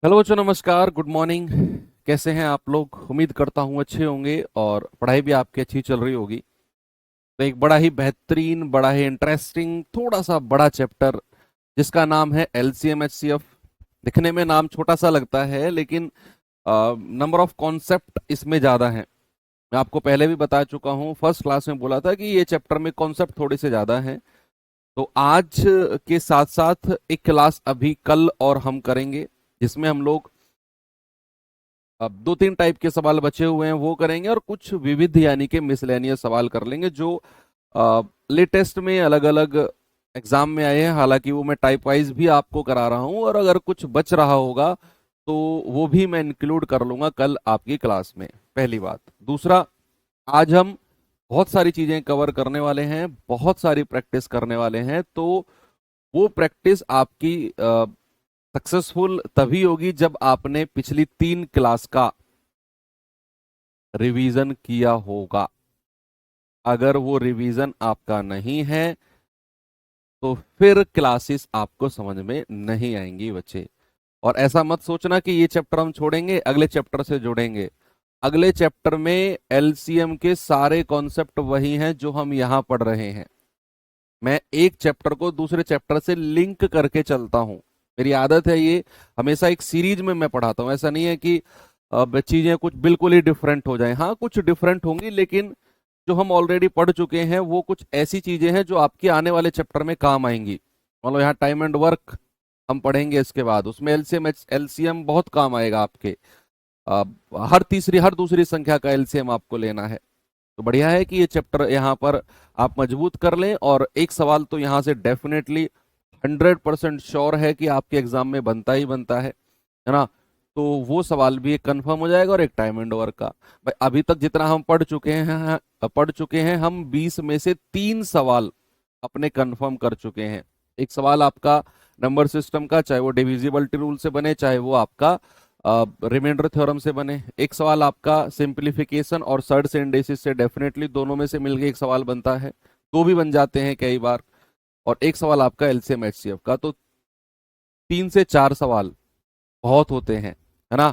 Hello बच्चों, नमस्कार, good morning. कैसे हैं आप लोग? उम्मीद करता हूँ अच्छे होंगे और पढ़ाई भी आपकी अच्छी चल रही होगी। तो एक बड़ा ही बेहतरीन, बड़ा ही इंटरेस्टिंग, थोड़ा सा बड़ा चैप्टर जिसका नाम है एलसीएम एचसीएफ। दिखने में नाम छोटा सा लगता है, लेकिन नंबर ऑफ कॉन्सेप्ट इसमें ज़्यादा है। मैं आपको पहले भी बता चुका हूँ, फर्स्ट क्लास में बोला था कि ये चैप्टर में कॉन्सेप्ट थोड़े से ज़्यादा हैं। तो आज के साथ साथ एक क्लास अभी कल और हम करेंगे, जिसमें हम लोग अब दो तीन टाइप के सवाल बचे हुए हैं वो करेंगे, और कुछ विविध यानी कि मिसलेनियस सवाल कर लेंगे जो लेटेस्ट में अलग अलग एग्जाम में आए हैं। हालांकि वो मैं टाइप वाइज भी आपको करा रहा हूँ, और अगर कुछ बच रहा होगा तो वो भी मैं इंक्लूड कर लूंगा कल आपकी क्लास में। पहली बात। दूसरा, आज हम बहुत सारी चीजें कवर करने वाले हैं, बहुत सारी प्रैक्टिस करने वाले हैं। तो वो प्रैक्टिस आपकी सक्सेसफुल तभी होगी जब आपने पिछली 3 क्लास का रिवीजन किया होगा। अगर वो रिवीजन आपका नहीं है तो फिर क्लासेस आपको समझ में नहीं आएंगी बच्चे। और ऐसा मत सोचना कि ये चैप्टर हम छोड़ेंगे, अगले चैप्टर से जुड़ेंगे। अगले चैप्टर में एलसीएम के सारे कॉन्सेप्ट वही हैं जो हम यहां पढ़ रहे हैं। मैं एक चैप्टर को दूसरे चैप्टर से लिंक करके चलता हूं। मेरी आदत है ये, हमेशा एक सीरीज में मैं पढ़ाता हूं। ऐसा नहीं है कि अब चीजें कुछ बिल्कुल ही डिफरेंट हो जाएं। हाँ, कुछ डिफरेंट होंगी, लेकिन जो हम ऑलरेडी पढ़ चुके हैं वो कुछ ऐसी चीजें हैं जो आपके आने वाले चैप्टर में काम आएंगी। मान लो यहाँ टाइम एंड वर्क हम पढ़ेंगे, इसके बाद उसमें एलसीएम एलसीएम बहुत काम आएगा आपके। हर तीसरी हर दूसरी संख्या का एलसीएम आपको लेना है। तो बढ़िया है कि ये चैप्टर यहाँ पर आप मजबूत कर लें। और एक सवाल तो यहाँ से डेफिनेटली 100% श्योर है कि आपके एग्जाम में बनता ही बनता है ना। तो वो सवाल भी एक कंफर्म हो जाएगा, और एक टाइम एंड वर्क का। भाई अभी तक जितना हम पढ़ चुके हैं हम 20 में से 3 सवाल अपने कंफर्म कर चुके हैं। एक सवाल आपका नंबर सिस्टम का, चाहे वो डिविजिबिलिटी रूल से बने, चाहे वो आपका रिमाइंडर थ्योरम से बने। एक सवाल आपका सिंप्लीफिकेशन और सर्ड सिंडेसिस से, डेफिनेटली दोनों में से मिलके एक सवाल बनता है। दो भी बन जाते हैं कई बार। और एक सवाल आपका एलसीएम एचसीएफ का। तो 3 से 4 सवाल बहुत होते हैं, है ना।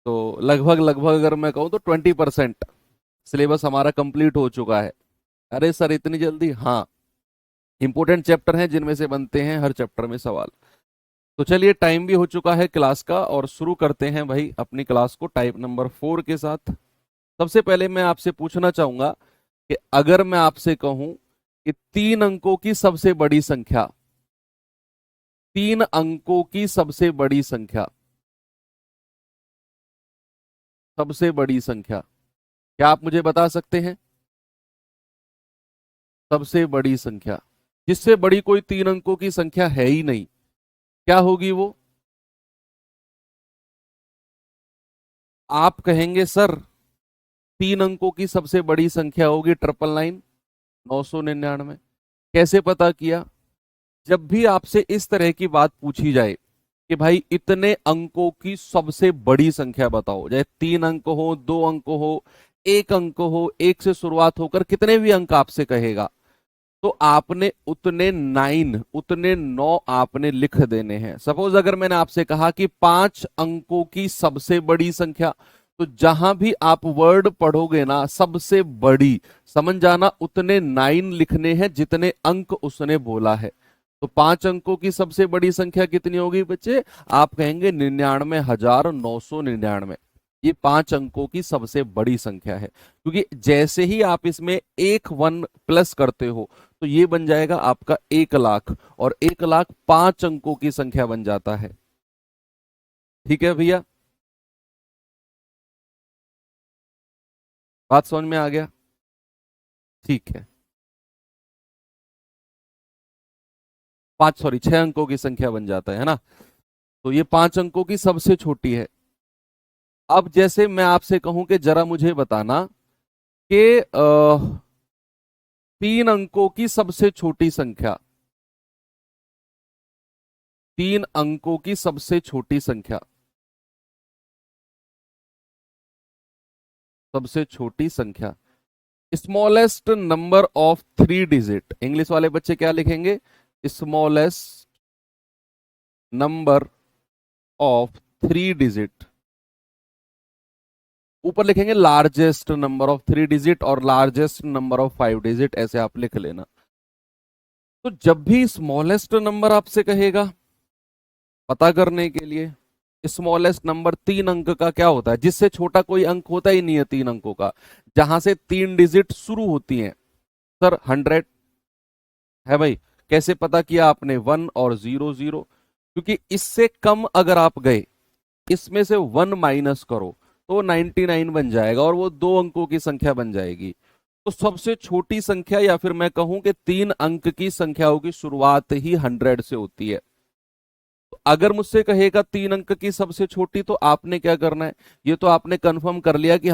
तो लगभग लगभग अगर मैं कहूँ तो 20% सिलेबस हमारा कंप्लीट हो चुका है। अरे सर, इतनी जल्दी? हाँ, इंपॉर्टेंट चैप्टर हैं जिनमें से बनते हैं हर चैप्टर में सवाल। तो चलिए, टाइम भी हो चुका है क्लास का, और शुरू करते हैं भाई अपनी क्लास को टाइप नंबर 4 के साथ। सबसे पहले मैं आपसे पूछना चाहूंगा कि अगर मैं आपसे कहूं कि 3 अंकों की सबसे बड़ी संख्या, 3 अंकों की सबसे बड़ी संख्या, सबसे बड़ी संख्या, क्या आप मुझे बता सकते हैं? सबसे बड़ी संख्या, जिससे बड़ी कोई 3 अंकों की संख्या है ही नहीं, क्या होगी वो? आप कहेंगे सर 3 अंकों की सबसे बड़ी संख्या होगी 999, 999। कैसे पता किया? जब भी आपसे इस तरह की बात पूछी जाए कि भाई इतने अंकों की सबसे बड़ी संख्या बताओ, चाहे 3 अंक हो, 2 अंक हो, 1 अंक हो, एक से शुरुआत होकर कितने भी अंक आपसे कहेगा, तो आपने उतने 9 आपने लिख देने हैं। सपोज अगर मैंने आपसे कहा कि 5 अंकों की सबसे बड़ी संख्या, तो जहां भी आप वर्ड पढ़ोगे ना सबसे बड़ी, समझ जाना उतने 9 लिखने हैं जितने अंक उसने बोला है। तो 5 अंकों की सबसे बड़ी संख्या कितनी होगी बच्चे? आप कहेंगे 99,999। ये 5 अंकों की सबसे बड़ी संख्या है, क्योंकि जैसे ही आप इसमें एक 1 प्लस करते हो तो ये बन जाएगा आपका 1 लाख, और 1 लाख 5 अंकों की संख्या बन जाता है। ठीक है भैया, बात समझ में आ गया? ठीक है। 6 अंकों की संख्या बन जाता है ना। तो ये 5 अंकों की सबसे छोटी है। अब जैसे मैं आपसे कहूं कि जरा मुझे बताना कि 3 अंकों की सबसे छोटी संख्या, 3 अंकों की सबसे छोटी संख्या, सबसे छोटी संख्या, smallest number of 3 digit. English वाले बच्चे क्या लिखेंगे? स्मॉलेस्ट नंबर ऑफ 3 डिजिट, ऊपर लिखेंगे लार्जेस्ट नंबर ऑफ 3 डिजिट और लार्जेस्ट नंबर ऑफ 5 डिजिट, ऐसे आप लिख लेना। तो जब भी स्मॉलेस्ट नंबर आपसे कहेगा पता करने के लिए, स्मॉलेस्ट नंबर 3 अंक का क्या होता है, जिससे छोटा कोई अंक होता ही नहीं है 3 अंकों का, जहां से 3 डिजिट शुरू होती हैं। सर 100 है भाई, कैसे पता किया आपने, 1 और 0 0, क्योंकि इससे कम अगर आप गए, इसमें से 1 माइनस करो तो 99 बन जाएगा और वो 2 अंकों की संख्या बन जाएगी। तो सबसे छोटी संख्या, या फिर मैं कहूं कि 3 अंक की संख्याओं की शुरुआत ही 100 से होती है। तो अगर मुझसे कहेगा 3 अंक की सबसे छोटी, तो आपने क्या करना है, ये तो आपने कंफर्म कर लिया कि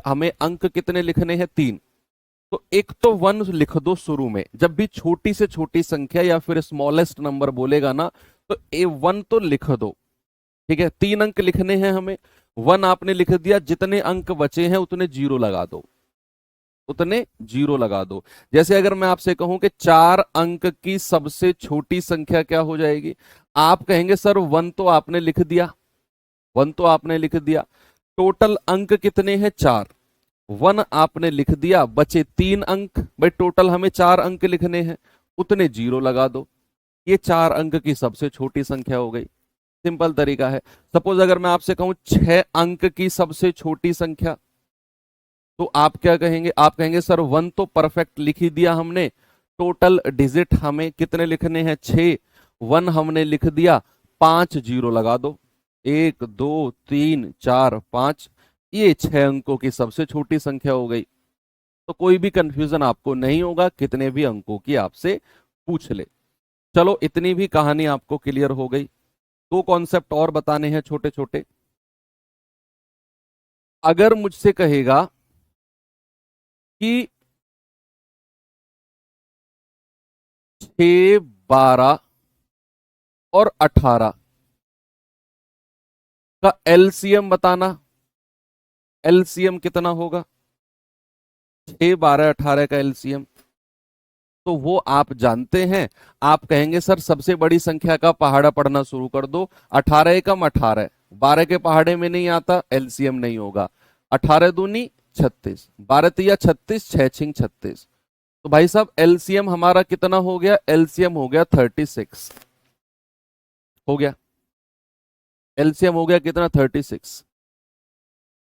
हमें अंक कितने लिखने हैं, 3। तो एक तो 1 लिख दो शुरू में, जब भी छोटी से छोटी संख्या या फिर स्मॉलेस्ट नंबर बोलेगा ना, तो A1 तो लिख दो। ठीक है, 3 अंक लिखने हैं हमें, 1 आपने लिख दिया, जितने अंक बचे हैं उतने 0 लगा दो, उतने 0 लगा दो। जैसे अगर मैं आपसे कहूं कि 4 अंक की सबसे छोटी संख्या क्या हो जाएगी, आप कहेंगे सर 1 तो आपने लिख दिया, 1 तो आपने लिख दिया, टोटल अंक कितने हैं, 4, 1 आपने लिख दिया, बचे 3 अंक, भाई टोटल हमें 4 अंक लिखने हैं, उतने 0 लगा दो। ये 4 अंक की सबसे छोटी संख्या हो गई। सिंपल तरीका है। सपोज अगर मैं आपसे कहूं 6 अंक की सबसे छोटी संख्या, तो आप क्या कहेंगे, आप कहेंगे सर 1 तो परफेक्ट लिख ही दिया हमने, टोटल डिजिट हमें कितने लिखने हैं, 6, 1 हमने लिख दिया, 5 0 लगा दो, 1 2 3 4 5, ये 6 अंकों की सबसे छोटी संख्या हो गई। तो कोई भी कंफ्यूजन आपको नहीं होगा, कितने भी अंकों की आपसे पूछ ले। चलो इतनी भी कहानी आपको क्लियर हो गई। 2 कॉन्सेप्ट और बताने हैं छोटे छोटे। अगर मुझसे कहेगा कि 6 12 और 18 का एलसीएम बताना, एलसीएम कितना होगा, 6 12 18 का एलसीएम, तो वो आप जानते हैं। आप कहेंगे सर सबसे बड़ी संख्या का पहाड़ा पढ़ना शुरू कर दो, 18 एकम 18, 12 के पहाड़े में नहीं आता, एलसीएम नहीं होगा। 18 दूनी 36, 12 तिया 36, 6 छिंग 36। तो भाई साहब एलसीएम हमारा कितना हो गया, एलसीएम हो गया 36, हो गया, एलसीएम हो गया कितना, 36।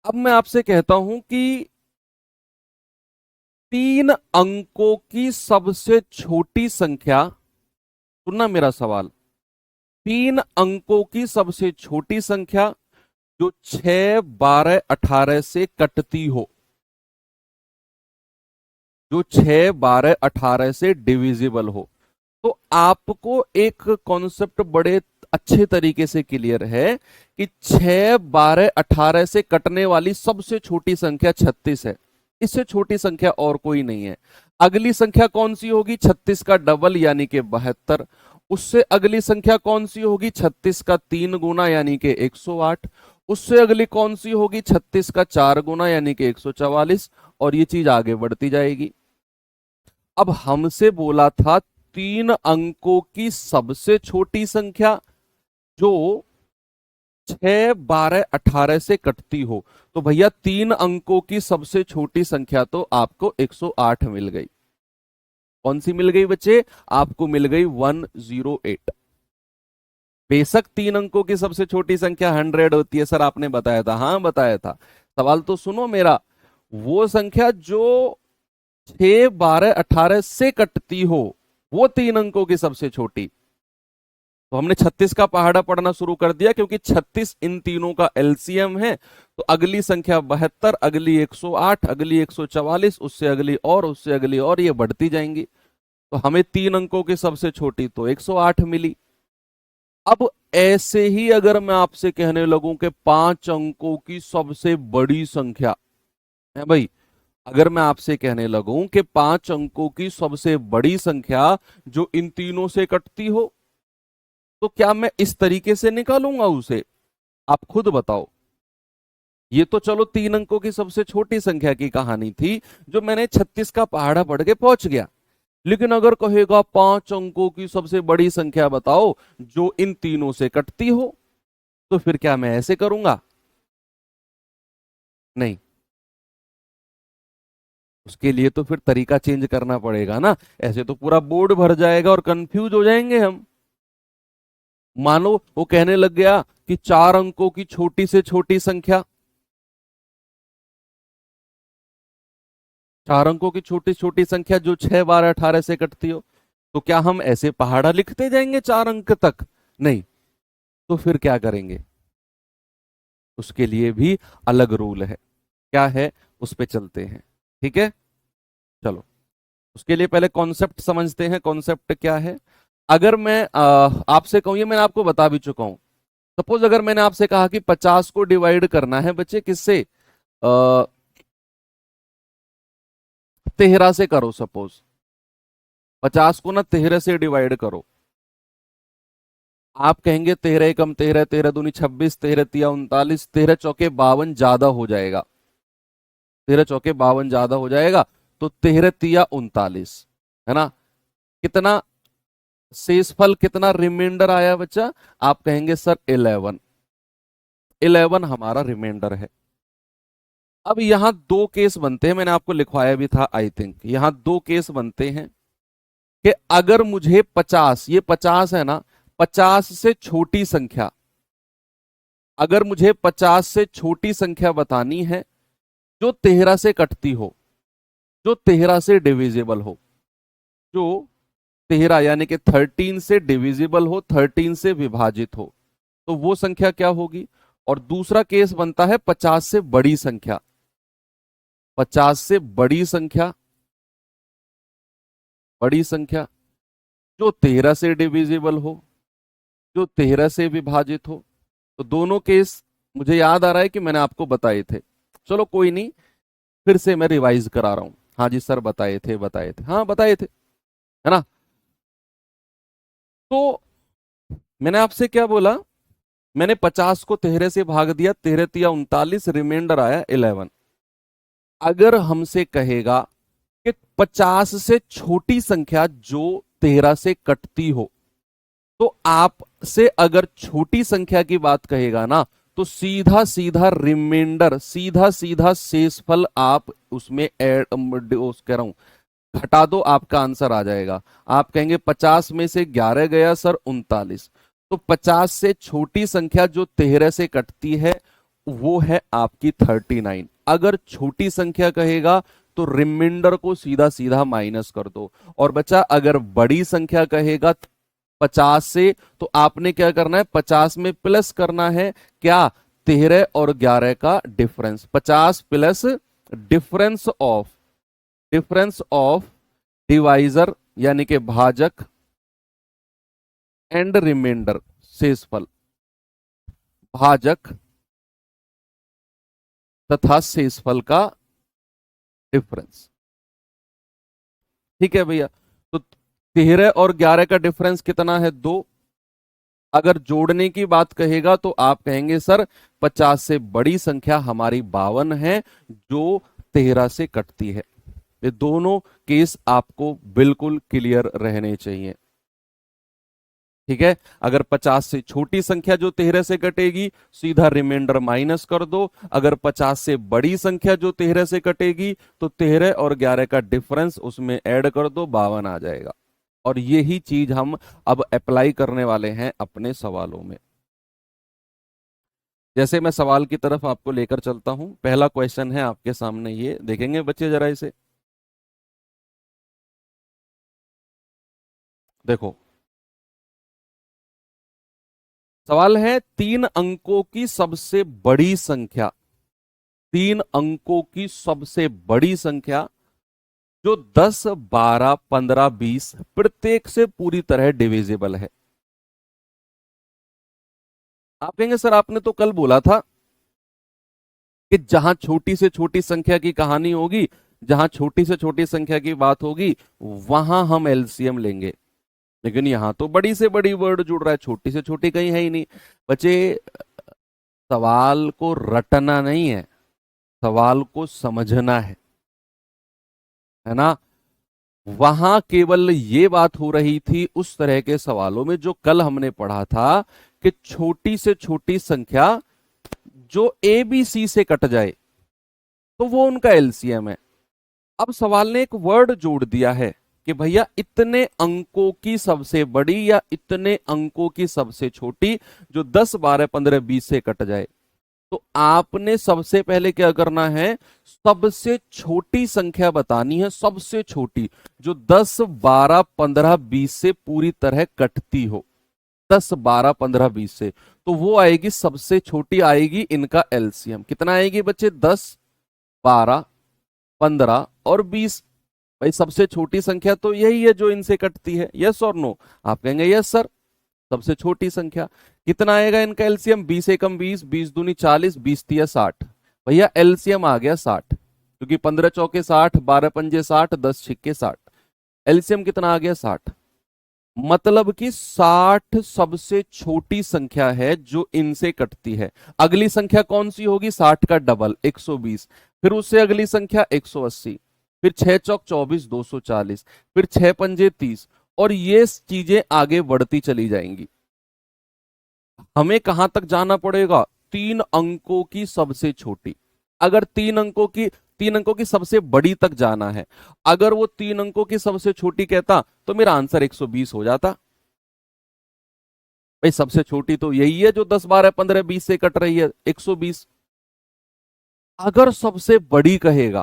अब मैं आपसे कहता हूं कि 3 अंकों की सबसे छोटी संख्या, सुनना मेरा सवाल, 3 अंकों की सबसे छोटी संख्या जो 6 12 18 से कटती हो, जो 6 12 18 से डिविजिबल हो। तो आपको एक कॉन्सेप्ट बड़े अच्छे तरीके से क्लियर है कि 6 12 18 से कटने वाली सबसे छोटी संख्या 36 है, इससे छोटी संख्या और कोई नहीं है। अगली संख्या कौन सी होगी, 36 का डबल यानी कि 72। उससे अगली संख्या कौन सी होगी, 36 का 3 गुना यानी कि 108। उससे अगली कौन सी होगी, 36 का 4 गुना यानी कि 144, और ये चीज आगे बढ़ती जाएगी। अब हमसे बोला था 3 अंकों की सबसे छोटी संख्या जो 6 12 18 से कटती हो, तो भैया 3 अंकों की सबसे छोटी संख्या तो आपको 108 मिल गई। कौन सी मिल गई बच्चे, आपको मिल गई 108। बेशक 3 अंकों की सबसे छोटी संख्या 100 होती है, सर आपने बताया था, हाँ बताया था। सवाल तो सुनो मेरा, वो संख्या जो 6 12 18 से कटती हो, वो 3 अंकों की सबसे छोटी। तो हमने 36 का पहाड़ा पढ़ना शुरू कर दिया, क्योंकि 36 इन तीनों का एलसीएम है। तो अगली संख्या 72, अगली 108, अगली 144, उससे अगली और, उससे अगली और, ये बढ़ती जाएंगी। तो हमें 3 अंकों की सबसे छोटी तो 108 मिली। अब ऐसे ही अगर मैं आपसे कहने लगूं कि 5 अंकों की सबसे बड़ी संख्या है भाई, अगर मैं आपसे कहने लगूं कि 5 अंकों की सबसे बड़ी संख्या जो इन तीनों से कटती हो, तो क्या मैं इस तरीके से निकालूंगा उसे, आप खुद बताओ। ये तो चलो 3 अंकों की सबसे छोटी संख्या की कहानी थी, जो मैंने 36 का पहाड़ा पढ़ के पहुंच गया। लेकिन अगर कहेगा 5 अंकों की सबसे बड़ी संख्या बताओ जो इन तीनों से कटती हो, तो फिर क्या मैं ऐसे करूंगा? नहीं, उसके लिए तो फिर तरीका चेंज करना पड़ेगा ना। ऐसे तो पूरा बोर्ड भर जाएगा और कंफ्यूज हो जाएंगे हम। मानो वो कहने लग गया कि 4 अंकों की छोटी से छोटी संख्या, 4 अंकों की छोटी छोटी संख्या जो 6, 12, 18 से कटती हो, तो क्या हम ऐसे पहाड़ा लिखते जाएंगे 4 अंक तक? नहीं। तो फिर क्या करेंगे? उसके लिए भी अलग रूल है। क्या है? उस पे चलते हैं। ठीक है, चलो। उसके लिए पहले कॉन्सेप्ट समझते हैं। कॉन्सेप्ट क्या है? अगर मैं आपसे कहूं, ये मैंने आपको बता भी चुका हूं। सपोज अगर मैंने आपसे कहा कि 50 को डिवाइड करना है बच्चे किससे, 13 से करो। सपोज 50 को ना 13 से डिवाइड करो। आप कहेंगे 13 एकम 13, 13 दूनी 26, 13 तिया 39, 13 चौके 52 ज्यादा हो जाएगा। 13 चौके 52 ज्यादा हो जाएगा, तो 13 तिया 39, है ना? कितना शेषफल, कितना रिमाइंडर आया बच्चा? आप कहेंगे सर 11। 11 हमारा रिमाइंडर है। अब यहां दो केस बनते हैं, मैंने आपको लिखवाया भी था आई थिंक। यहां दो केस बनते हैं कि अगर मुझे 50, ये 50 है ना, 50 से छोटी संख्या, अगर मुझे 50 से छोटी संख्या बतानी है जो 13 से कटती हो, जो 13 से डिविजिबल हो, जो 13 यानी कि 13 से डिविजिबल हो, 13 से विभाजित हो, तो वो संख्या क्या होगी? और दूसरा केस बनता है 50 से बड़ी संख्या। 50 से बड़ी संख्या, बड़ी संख्या जो 13 से डिविजिबल हो, जो 13 से विभाजित हो। तो दोनों केस मुझे याद आ रहा है कि मैंने आपको बताए थे। चलो कोई नहीं, फिर से मैं रिवाइज करा रहा हूं। हाँ जी सर, बताए थे, बताए थे, हाँ बताए थे, है ना? तो मैंने आपसे क्या बोला? मैंने 50 को 13 से भाग दिया, 13 तिया 39, रिमाइंडर आया 11। अगर हमसे कहेगा कि 50 से छोटी संख्या जो 13 से कटती हो, तो आपसे अगर छोटी संख्या की बात कहेगा ना, तो सीधा सीधा रिमाइंडर, सीधा सीधा शेषफल आप उसमें ऐड, कह रहा हूं, घटा दो, आपका आंसर आ जाएगा। आप कहेंगे 50 में से 11 गया सर 39। तो 50 से छोटी संख्या जो 13 से कटती है वो है आपकी 39। अगर छोटी संख्या कहेगा तो रिमाइंडर को सीधा सीधा माइनस कर दो। और बच्चा अगर बड़ी संख्या कहेगा 50 से, तो आपने क्या करना है? 50 में प्लस करना है क्या? 13 और 11 का difference, 50 plus difference of, difference of divisor यानी कि भाजक एंड रिमाइंडर, शेषफल, भाजक तथा शेषफल का डिफरेंस। ठीक है भैया? तो 13 और 11 का डिफरेंस कितना है? 2। अगर जोड़ने की बात कहेगा तो आप कहेंगे सर 50 से बड़ी संख्या हमारी 52 है जो 13 से कटती है। ये दोनों केस आपको बिल्कुल क्लियर रहने चाहिए। ठीक है? अगर 50 से छोटी संख्या जो 13 से कटेगी, सीधा रिमाइंडर माइनस कर दो। अगर 50 से बड़ी संख्या जो 13 से कटेगी, तो 13 और 11 का डिफरेंस उसमें ऐड कर दो, 52 आ जाएगा। और यही चीज हम अब अप्लाई करने वाले हैं अपने सवालों में। जैसे मैं सवाल की तरफ आपको लेकर चलता हूं। पहला क्वेश्चन है आपके सामने, ये देखेंगे बच्चे जरा इसे। देखो, सवाल है 3 अंकों की सबसे बड़ी संख्या, 3 अंकों की सबसे बड़ी संख्या जो 10, 12, 15, 20 प्रत्येक से पूरी तरह डिविजिबल है। आप कहेंगे सर आपने तो कल बोला था कि जहां छोटी से छोटी संख्या की कहानी होगी, जहां छोटी से छोटी संख्या की बात होगी, वहां हम एलसीएम लेंगे। लेकिन यहां तो बड़ी से बड़ी वर्ड जुड़ रहा है, छोटी से छोटी कहीं है ही नहीं। बच्चे, सवाल को रटना नहीं है, सवाल को समझना है ना? वहां केवल ये बात हो रही थी उस तरह के सवालों में जो कल हमने पढ़ा था कि छोटी से छोटी संख्या जो ए बी सी से कट जाए तो वो उनका एलसीएम है। अब सवाल ने एक वर्ड जोड़ दिया है कि भैया इतने अंकों की सबसे बड़ी या इतने अंकों की सबसे छोटी जो 10 12 15 20 से कट जाए। तो आपने सबसे पहले क्या करना है, सबसे छोटी संख्या बतानी है, सबसे छोटी जो 10 12 15 20 से पूरी तरह कटती हो, 10 12 15 20 से, तो वो आएगी, सबसे छोटी आएगी इनका एलसीएम। कितना आएगी बच्चे, 10 12 15 और 20। भाई सबसे छोटी संख्या तो यही है जो इनसे कटती है, यस और नो। आप कहेंगे यस सर, सबसे छोटी संख्या। कितना आएगा इनका एलसीएम, 20 एकम 20, 20 दूनी 40, 20 तिया 60। भैया एलसीएम आ गया 60, क्योंकि 15 चौके 60, 12 पंजे 60, 10 छिक्के 60। एलसीएम कितना आ गया, 60। मतलब कि 60 सबसे छोटी संख्या है जो इनसे कटती है। अगली संख्या कौन सी होगी, 60 का डबल 120, फिर उससे अगली संख्या 180, फिर 6 चौक 24 240, फिर 6 पंजे 30, और ये चीजें आगे बढ़ती चली जाएंगी। हमें कहां तक जाना पड़ेगा, 3 अंकों की सबसे छोटी। अगर 3 अंकों की सबसे बड़ी तक जाना है, अगर वो 3 अंकों की सबसे छोटी कहता तो मेरा आंसर 120 हो जाता। भाई सबसे छोटी तो यही है जो 10 12 15 20 से कट रही है, 120। अगर सबसे बड़ी कहेगा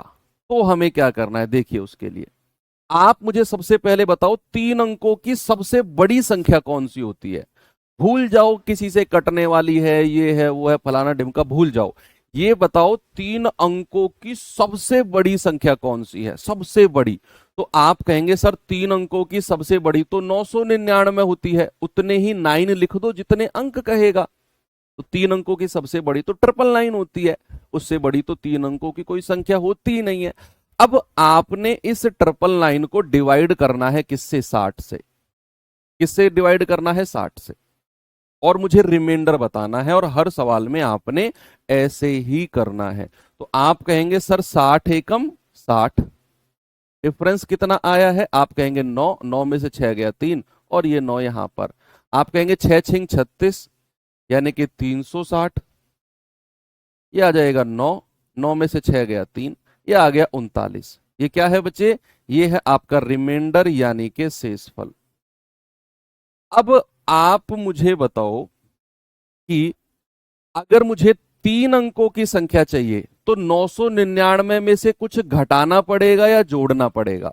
तो हमें क्या करना है, देखिए उसके लिए आप मुझे सबसे पहले बताओ 3 अंकों की सबसे बड़ी संख्या कौन सी होती है। भूल जाओ किसी से कटने वाली है, ये है वो है फलाना ढिमका, भूल जाओ। ये बताओ 3 अंकों की सबसे बड़ी संख्या कौन सी है, सबसे बड़ी। तो आप कहेंगे सर 3 अंकों की सबसे बड़ी तो 999 होती है, उतने ही 9 लिख दो जितने अंक कहेगा। तो 3 अंकों की सबसे बड़ी तो 999 होती है, उससे बड़ी तो 3 अंकों की कोई संख्या होती ही नहीं है। अब आपने इस 999 को डिवाइड करना है किससे, 60 से। किससे डिवाइड करना है, 60 से। और मुझे रिमाइंडर बताना है, और हर सवाल में आपने ऐसे ही करना है। तो आप कहेंगे सर 60 एकम 60, डिफरेंस कितना आया है, आप कहेंगे 9, 9 में से 6 गया 3, और ये 9 यहां पर। आप कहेंगे 6 छिंग 36, यानी कि 360। ये आ जाएगा 9, 9 में से 6 गया 3, ये आ गया 39। ये क्या है बच्चे, ये है आपका रिमाइंडर यानी कि शेषफल। अब आप मुझे बताओ कि अगर मुझे 3 अंकों की संख्या चाहिए तो 999 में से कुछ घटाना पड़ेगा या जोड़ना पड़ेगा,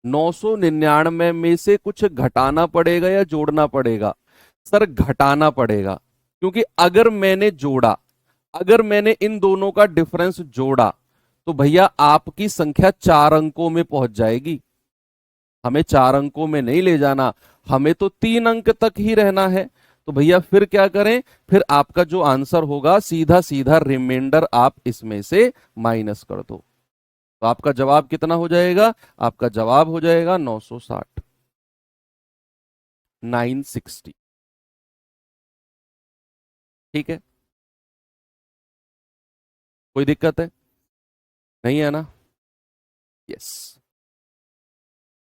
999 में से कुछ घटाना पड़ेगा या जोड़ना पड़ेगा। सर घटाना पड़ेगा, क्योंकि अगर मैंने जोड़ा, अगर मैंने इन दोनों का डिफरेंस जोड़ा तो भैया आपकी संख्या 4 अंकों में पहुंच जाएगी। हमें 4 अंकों में नहीं ले जाना, हमें तो 3 अंक तक ही रहना है। तो भैया फिर क्या करें, फिर आपका जो आंसर होगा सीधा सीधा रिमाइंडर आप इसमें से माइनस कर दो। तो आपका जवाब कितना हो जाएगा, आपका जवाब हो जाएगा 960, 960। ठीक है, कोई दिक्कत है, नहीं है ना, यस।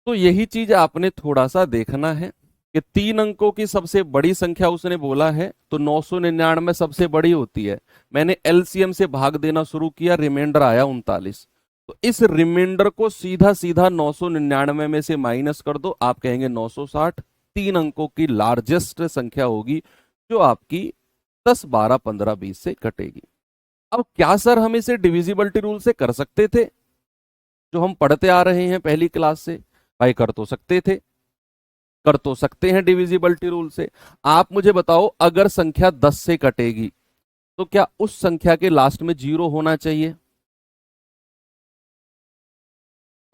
तो यही चीज आपने थोड़ा सा देखना है कि 3 अंकों की सबसे बड़ी संख्या उसने बोला है तो 999 सबसे बड़ी होती है। मैंने एलसीएम से भाग देना शुरू किया, रिमाइंडर आया 39। तो इस रिमाइंडर को सीधा सीधा 999 में से माइनस कर दो, आप कहेंगे 960। 3 अंकों की लार्जेस्ट संख्या होगी जो आपकी 10 12 15 20 से कटेगी। अब क्या सर हम इसे डिविजिबिलिटी रूल से कर सकते थे, जो हम पढ़ते आ रहे हैं पहली क्लास से। भाई कर तो सकते थे, कर तो सकते हैं डिविजिबिलिटी रूल से। आप मुझे बताओ अगर संख्या 10 से कटेगी तो क्या उस संख्या के लास्ट में 0 होना चाहिए,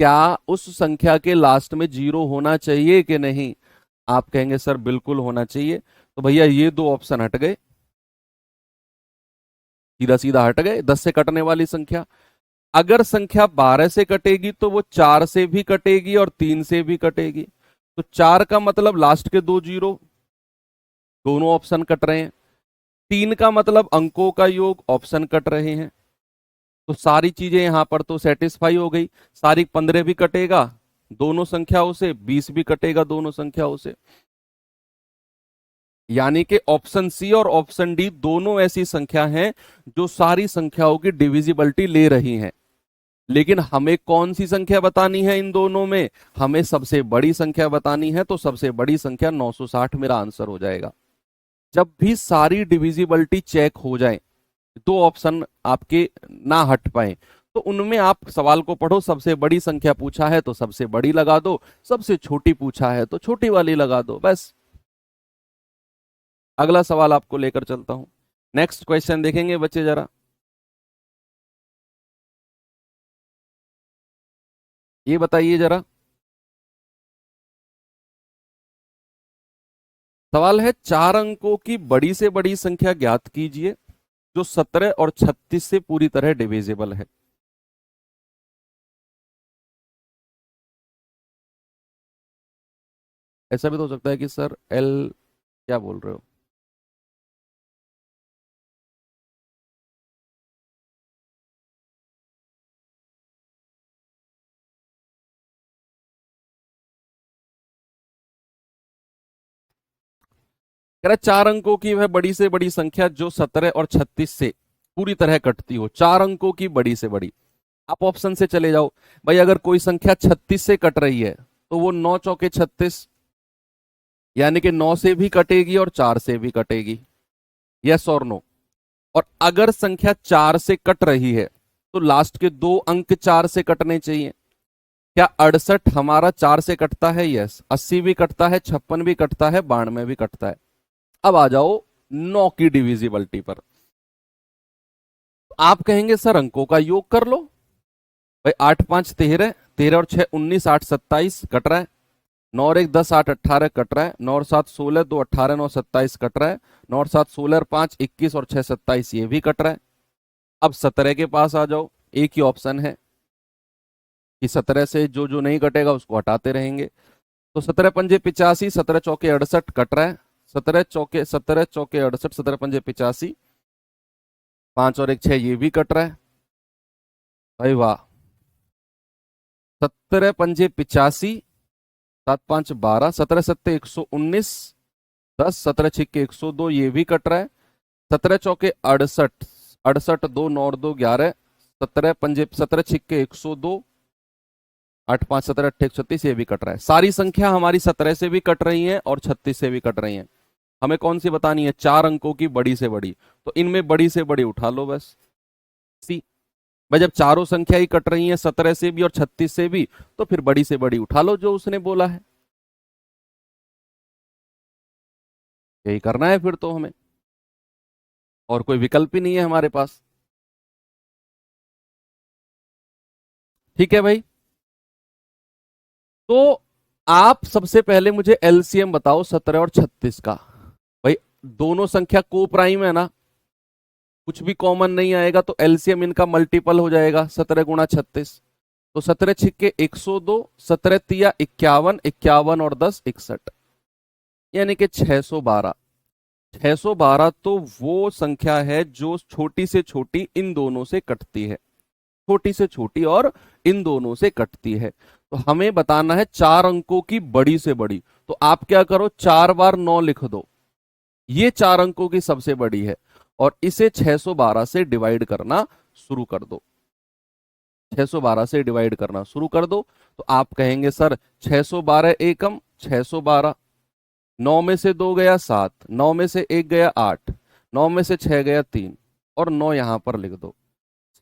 क्या उस संख्या के लास्ट में 0 होना चाहिए कि नहीं। आप कहेंगे सर बिल्कुल होना चाहिए। तो भैया ये 2 ऑप्शन हट गए, सीधा सीधा हट गए 10 से कटने वाली संख्या। अगर संख्या 12 से कटेगी तो वो 4 से भी कटेगी और 3 से भी कटेगी। तो 4 का मतलब लास्ट के 2 जीरो, दोनों ऑप्शन कट रहे हैं। 3 का मतलब अंकों का योग, ऑप्शन कट रहे हैं। तो सारी चीजें यहां पर तो सेटिस्फाई हो गई। सारी 15 भी कटेगा दोनों संख्याओं से, 20 भी कटेगा दोनों संख्याओं से। यानी कि ऑप्शन सी और ऑप्शन डी दोनों ऐसी संख्या हैं जो सारी संख्याओं की डिविजिबिलिटी ले रही हैं। लेकिन हमें कौन सी संख्या बतानी है इन दोनों में? हमें सबसे बड़ी संख्या बतानी है, तो सबसे बड़ी संख्या 960 मेरा आंसर हो जाएगा। जब भी सारी डिविजिबिलिटी चेक हो जाए, दो ऑप्शन आपके ना हट पाए, तो उनमें आप सवाल को पढ़ो। सबसे बड़ी संख्या पूछा है तो सबसे बड़ी लगा दो, सबसे छोटी पूछा है तो छोटी वाली लगा दो, बस। अगला सवाल आपको लेकर चलता हूं। नेक्स्ट क्वेश्चन देखेंगे बच्चे जरा। ये बताइए जरा, सवाल है 4 अंकों की बड़ी से बड़ी संख्या ज्ञात कीजिए जो 17 और 36 से पूरी तरह डिविजिबल है। ऐसा भी तो हो सकता है कि सर एल, क्या बोल रहे हो? कह रहा 4 अंकों की वह बड़ी से बड़ी संख्या जो 17 और 36 से पूरी तरह कटती हो। 4 अंकों की बड़ी से बड़ी। आप ऑप्शन से चले जाओ। भाई अगर कोई संख्या 36 से कट रही है तो वो 9 चौके 36, यानी कि 9 से भी कटेगी और 4 से भी कटेगी। यस और नो? और अगर संख्या 4 से कट रही है तो लास्ट के 2 अंक 4 से कटने चाहिए। क्या 68 हमारा 4 से कटता है? यस। 80 भी कटता है, 56 भी कटता है, 92 भी कटता है। अब आ जाओ 9 की डिविजिबिलिटी पर। आप कहेंगे सर अंकों का योग कर लो। भाई 8 5 13, 13 और 6 19, 8 27 कट रहा है। 9 और 1 10, 8 18 कट रहा है। 9 और 7 16, 2 18, 9 27 कट रहा है। 9 और 7 16 और 5 21 और 6 27, ये भी कट रहा है। अब 17 के पास आ जाओ। एक ही ऑप्शन है कि 17 से जो जो नहीं कटेगा उसको हटाते रहेंगे। तो 17 पंजे 85, 17 चौके 68 कट रहा है। 17 चौके 68, 17 पंजे 85, 5 और 1 6, ये भी कट रहा है। भाई वाह। 17 पंजे 85, 7 5 12, 17 सत्ते 119, 10 17 छिक्के 102, ये भी कट रहा है। 17 चौके 68, 68 2 9 और 2 11, 17 पंजे 17 छिक्के 102, 8 5 17 8 36, ये भी कट रहा है। सारी संख्या हमारी 17 से भी कट रही है और 36 से भी कट रही है। हमें कौन सी बतानी है? 4 अंकों की बड़ी से बड़ी। तो इनमें बड़ी से बड़ी उठा लो बस। सी। भाई जब चारों संख्या ही कट रही है 17 से भी और 36 से भी, तो फिर बड़ी से बड़ी उठा लो जो उसने बोला है। यही करना है फिर तो हमें, और कोई विकल्प ही नहीं है हमारे पास। ठीक है भाई। तो आप सबसे पहले मुझे एलसीएम बताओ 17 और 36 का। भाई दोनों संख्या को प्राइम है ना, कुछ भी कॉमन नहीं आएगा, तो एलसीएम इनका मल्टीपल हो जाएगा 17 गुणा 36। तो 17 छिक्के 102, 17 तिया 51, 51 और 10 61, यानी कि 612। 612 तो वो संख्या है जो छोटी से छोटी इन दोनों से कटती है। छोटी से छोटी और इन दोनों से कटती है। तो हमें बताना है 4 अंकों की बड़ी से बड़ी। तो आप क्या करो, 4 बार 9 लिख दो। ये 4 अंकों की सबसे बड़ी है और इसे 612 से डिवाइड करना शुरू कर दो। 612 से डिवाइड करना शुरू कर दो। तो आप कहेंगे सर 612 एकम 612, 9 में से 2 गया 7, 9 में से 1 गया 8, 9 में से 6 गया 3, और 9 यहां पर लिख दो।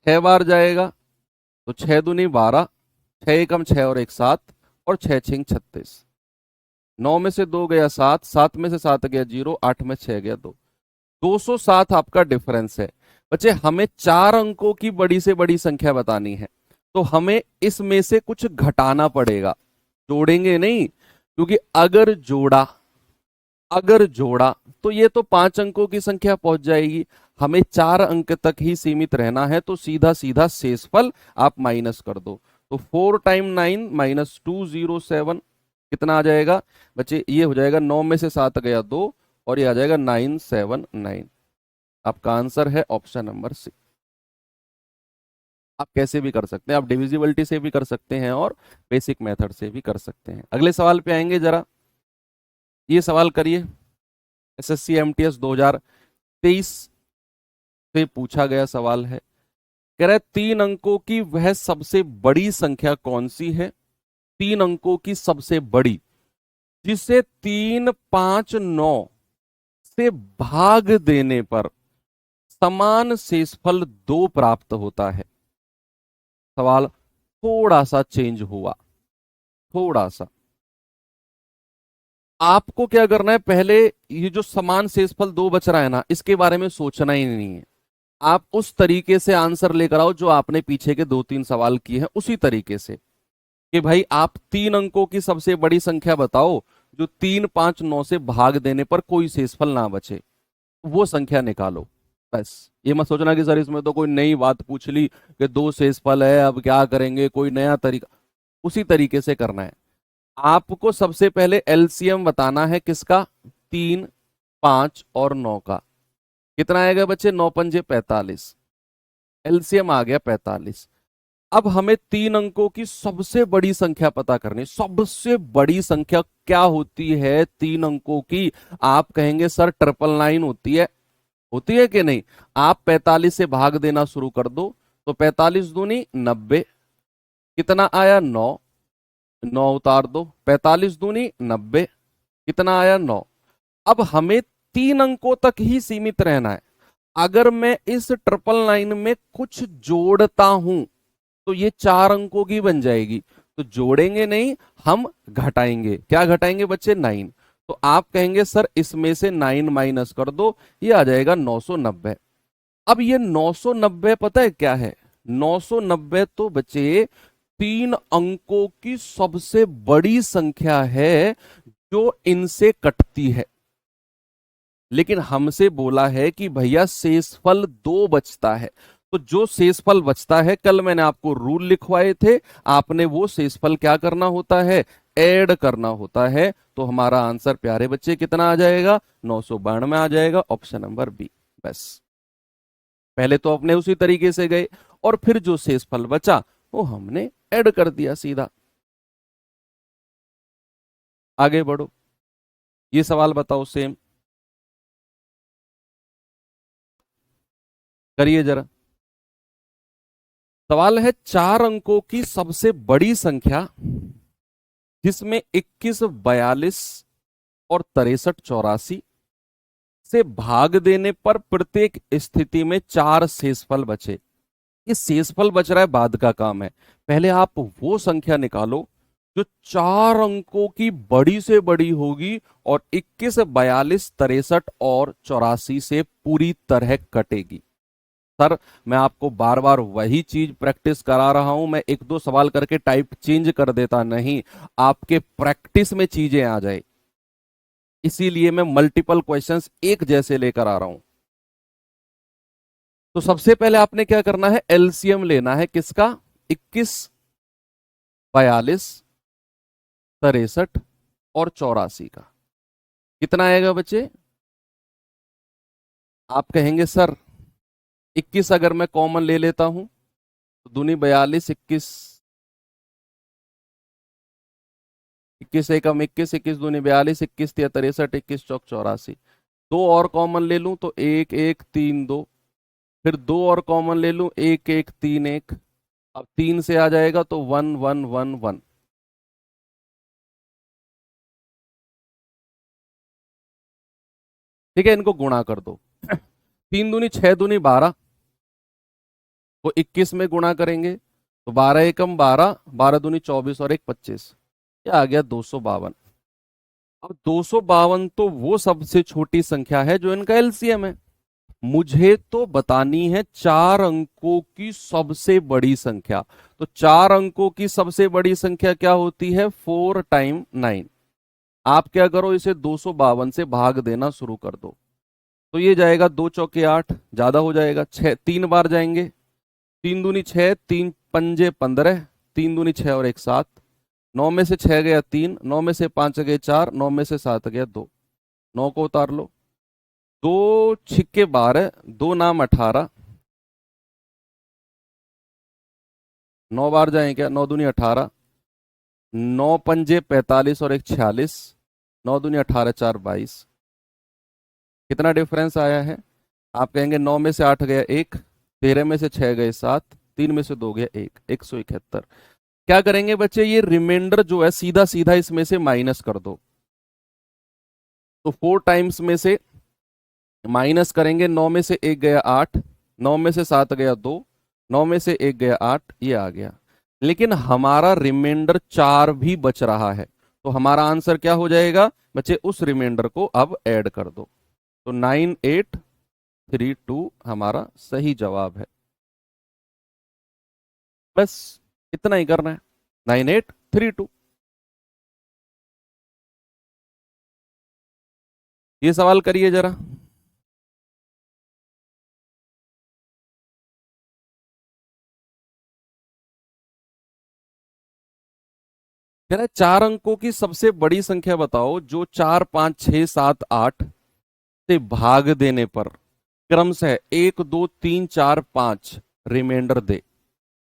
6 बार जाएगा तो 6 दूनी 12, 6 एकम 6 और 1 7, और 6 छिंग 36। 9 में से 2 गया 7, 7 में से 7 गया 0, 8 में 6 गया 2, 207 आपका डिफरेंस है। बच्चे हमें 4 अंकों की बड़ी से बड़ी संख्या बतानी है, तो हमें इसमें से कुछ घटाना पड़ेगा, जोड़ेंगे नहीं। क्योंकि अगर जोड़ा तो ये तो 5 अंकों की संख्या पहुंच जाएगी। हमें 4 अंक तक ही सीमित रहना है, तो सीधा सीधा शेषफल आप माइनस कर दो। तो 4 टाइम 9 माइनस 207, कितना आ जाएगा बच्चे? ये हो जाएगा 9 में से 7 गया 2, और ये आ जाएगा 979। आपका आंसर है ऑप्शन नंबर सी। आप कैसे भी कर सकते हैं, आप डिविजिबिलिटी से भी कर सकते हैं और बेसिक मेथड से भी कर सकते हैं। अगले सवाल पे आएंगे, जरा ये सवाल करिए। एसएससी एमटीएस 2023 से पूछा गया सवाल है। कह रहा है 3 अंकों की वह सबसे बड़ी संख्या कौन सी है, 3 अंकों की सबसे बड़ी, जिसे 3, 5, 9 से भाग देने पर समान शेषफल 2 प्राप्त होता है। सवाल थोड़ा सा चेंज हुआ, थोड़ा सा। आपको क्या करना है, पहले ये जो समान शेषफल 2 बच रहा है ना, इसके बारे में सोचना ही नहीं है। आप उस तरीके से आंसर लेकर आओ जो आपने पीछे के 2-3 सवाल किए हैं, उसी तरीके से कि भाई आप 3 अंकों की सबसे बड़ी संख्या बताओ जो 3, 5, 9 से भाग देने पर कोई शेषफल ना बचे, वो संख्या निकालो। बस ये मत सोचना कि सर इसमें तो कोई नई बात पूछ ली कि 2 शेषफल है अब क्या करेंगे, कोई नया तरीका। उसी तरीके से करना है। आपको सबसे पहले एलसीएम बताना है किसका, 3, 5 और 9 का। कितना आएगा बच्चे, 9 पंजे 45। एलसीएम आ गया 45। अब हमें 3 अंकों की सबसे बड़ी संख्या पता करनी। सबसे बड़ी संख्या क्या होती है 3 अंकों की? आप कहेंगे सर 999 होती है। होती है कि नहीं? आप 45 से भाग देना शुरू कर दो तो 45 दूनी 90। कितना आया, 9। 9 उतार दो, 45 दूनी 90। कितना आया, 9। अब हमें 3 अंकों तक ही सीमित रहना है। अगर मैं इस 999 में कुछ जोड़ता हूं तो ये 4 अंकों की बन जाएगी। तो जोड़ेंगे नहीं, हम घटाएंगे। क्या घटाएंगे बच्चे, 9। तो आप कहेंगे सर इसमें से 9 माइनस कर दो, ये आ जाएगा 990। अब ये 990 पता है क्या है? 990 तो बच्चे 3 अंकों की सबसे बड़ी संख्या है जो इनसे कटती है। लेकिन हमसे बोला है कि भैया शेषफल 2 बचता है। तो जो शेषफल बचता है, कल मैंने आपको रूल लिखवाए थे, आपने वो शेषफल क्या करना होता है, ऐड करना होता है। तो हमारा आंसर प्यारे बच्चे कितना आ जाएगा, 992 आ जाएगा, ऑप्शन नंबर बी। बस पहले तो अपने उसी तरीके से गए और फिर जो शेषफल बचा वो हमने ऐड कर दिया सीधा। आगे बढ़ो, ये सवाल बताओ सेम, करिए जरा। सवाल है 4 अंकों की सबसे बड़ी संख्या जिसमें 21, 42 और 63, 84 से भाग देने पर प्रत्येक स्थिति में 4 शेषफल बचे। ये शेषफल बच रहा है, बाद का काम है। पहले आप वो संख्या निकालो जो 4 अंकों की बड़ी से बड़ी होगी और 21, 42, 63 और 84 से पूरी तरह कटेगी। सर मैं आपको बार बार वही चीज प्रैक्टिस करा रहा हूं, मैं 1-2 सवाल करके टाइप चेंज कर देता नहीं, आपके प्रैक्टिस में चीजें आ जाए, इसीलिए मैं मल्टीपल क्वेश्चंस एक जैसे लेकर आ रहा हूं। तो सबसे पहले आपने क्या करना है, एलसीएम लेना है किसका, 21, 42, 63 और 84 का। कितना आएगा बच्चे? आप कहेंगे सर 21 अगर मैं कॉमन ले लेता हूं तो दूनी 42, 21, 21 एकम 21, 21 दूनी 42, 21 तिया 63, 21 चौक 84। दो और कॉमन ले लूं तो 1, 1, 3, 2। फिर दो और कॉमन ले लूं, 1, 1, 3, 1। अब 3 से आ जाएगा तो 1, 1, 1, 1। ठीक है, इनको गुणा कर दो। 3 दूनी 6, दूनी 12 को 21 में गुणा करेंगे तो 12 एकम 12, 12 दूनी 24 और 1, 25। ये आ गया 252। अब 252 तो वो सबसे छोटी संख्या है जो इनका एलसीएम है। मुझे तो बतानी है 4 अंकों की सबसे बड़ी संख्या। तो 4 अंकों की सबसे बड़ी संख्या क्या होती है, 4 टाइम 9। आप क्या करो, इसे 252 से भाग देना शुरू कर दो। तो ये जाएगा 2 चौके 8, ज्यादा हो जाएगा, 6 3 बार जाएंगे। 3 दूनी 6, 3 पंजे 15, 3 दूनी 6 और 1, 7। 9 में से 6 गया 3, 9 में से 5 गए 4, 9 में से 7 गया 2। 9 को उतार लो, 2 छिक्के 12, 2 नाम 18। 9 बार जाए क्या, 9 दूनी 18, 9 पंजे 45 और 1, 46। 9 दूनी 18, 4, 22। कितना डिफरेंस आया है? आप कहेंगे 9 में से 8 गया 1, 13 में से 6 गए 7, 3 में से 2 गया 1, 171। क्या करेंगे बच्चे, ये रिमाइंडर जो है सीधा सीधा इसमें से माइनस कर दो। तो 4 टाइम्स में से माइनस करेंगे, 9 में से 1 गया 8, 9 में से 7 गया 2, 9 में से 1 गया 8, ये आ गया। लेकिन हमारा रिमाइंडर 4 भी बच रहा है, तो हमारा आंसर क्या हो जाएगा बच्चे, उस रिमाइंडर को अब ऐड कर दो। तो 9832 हमारा सही जवाब है। बस इतना ही करना है, 9832। ये सवाल करिए जरा। कह रहा है 4 अंकों की सबसे बड़ी संख्या बताओ जो 4 5 6 7 8 से भाग देने पर क्रम से 1 2 3 4 5 रिमाइंडर दे।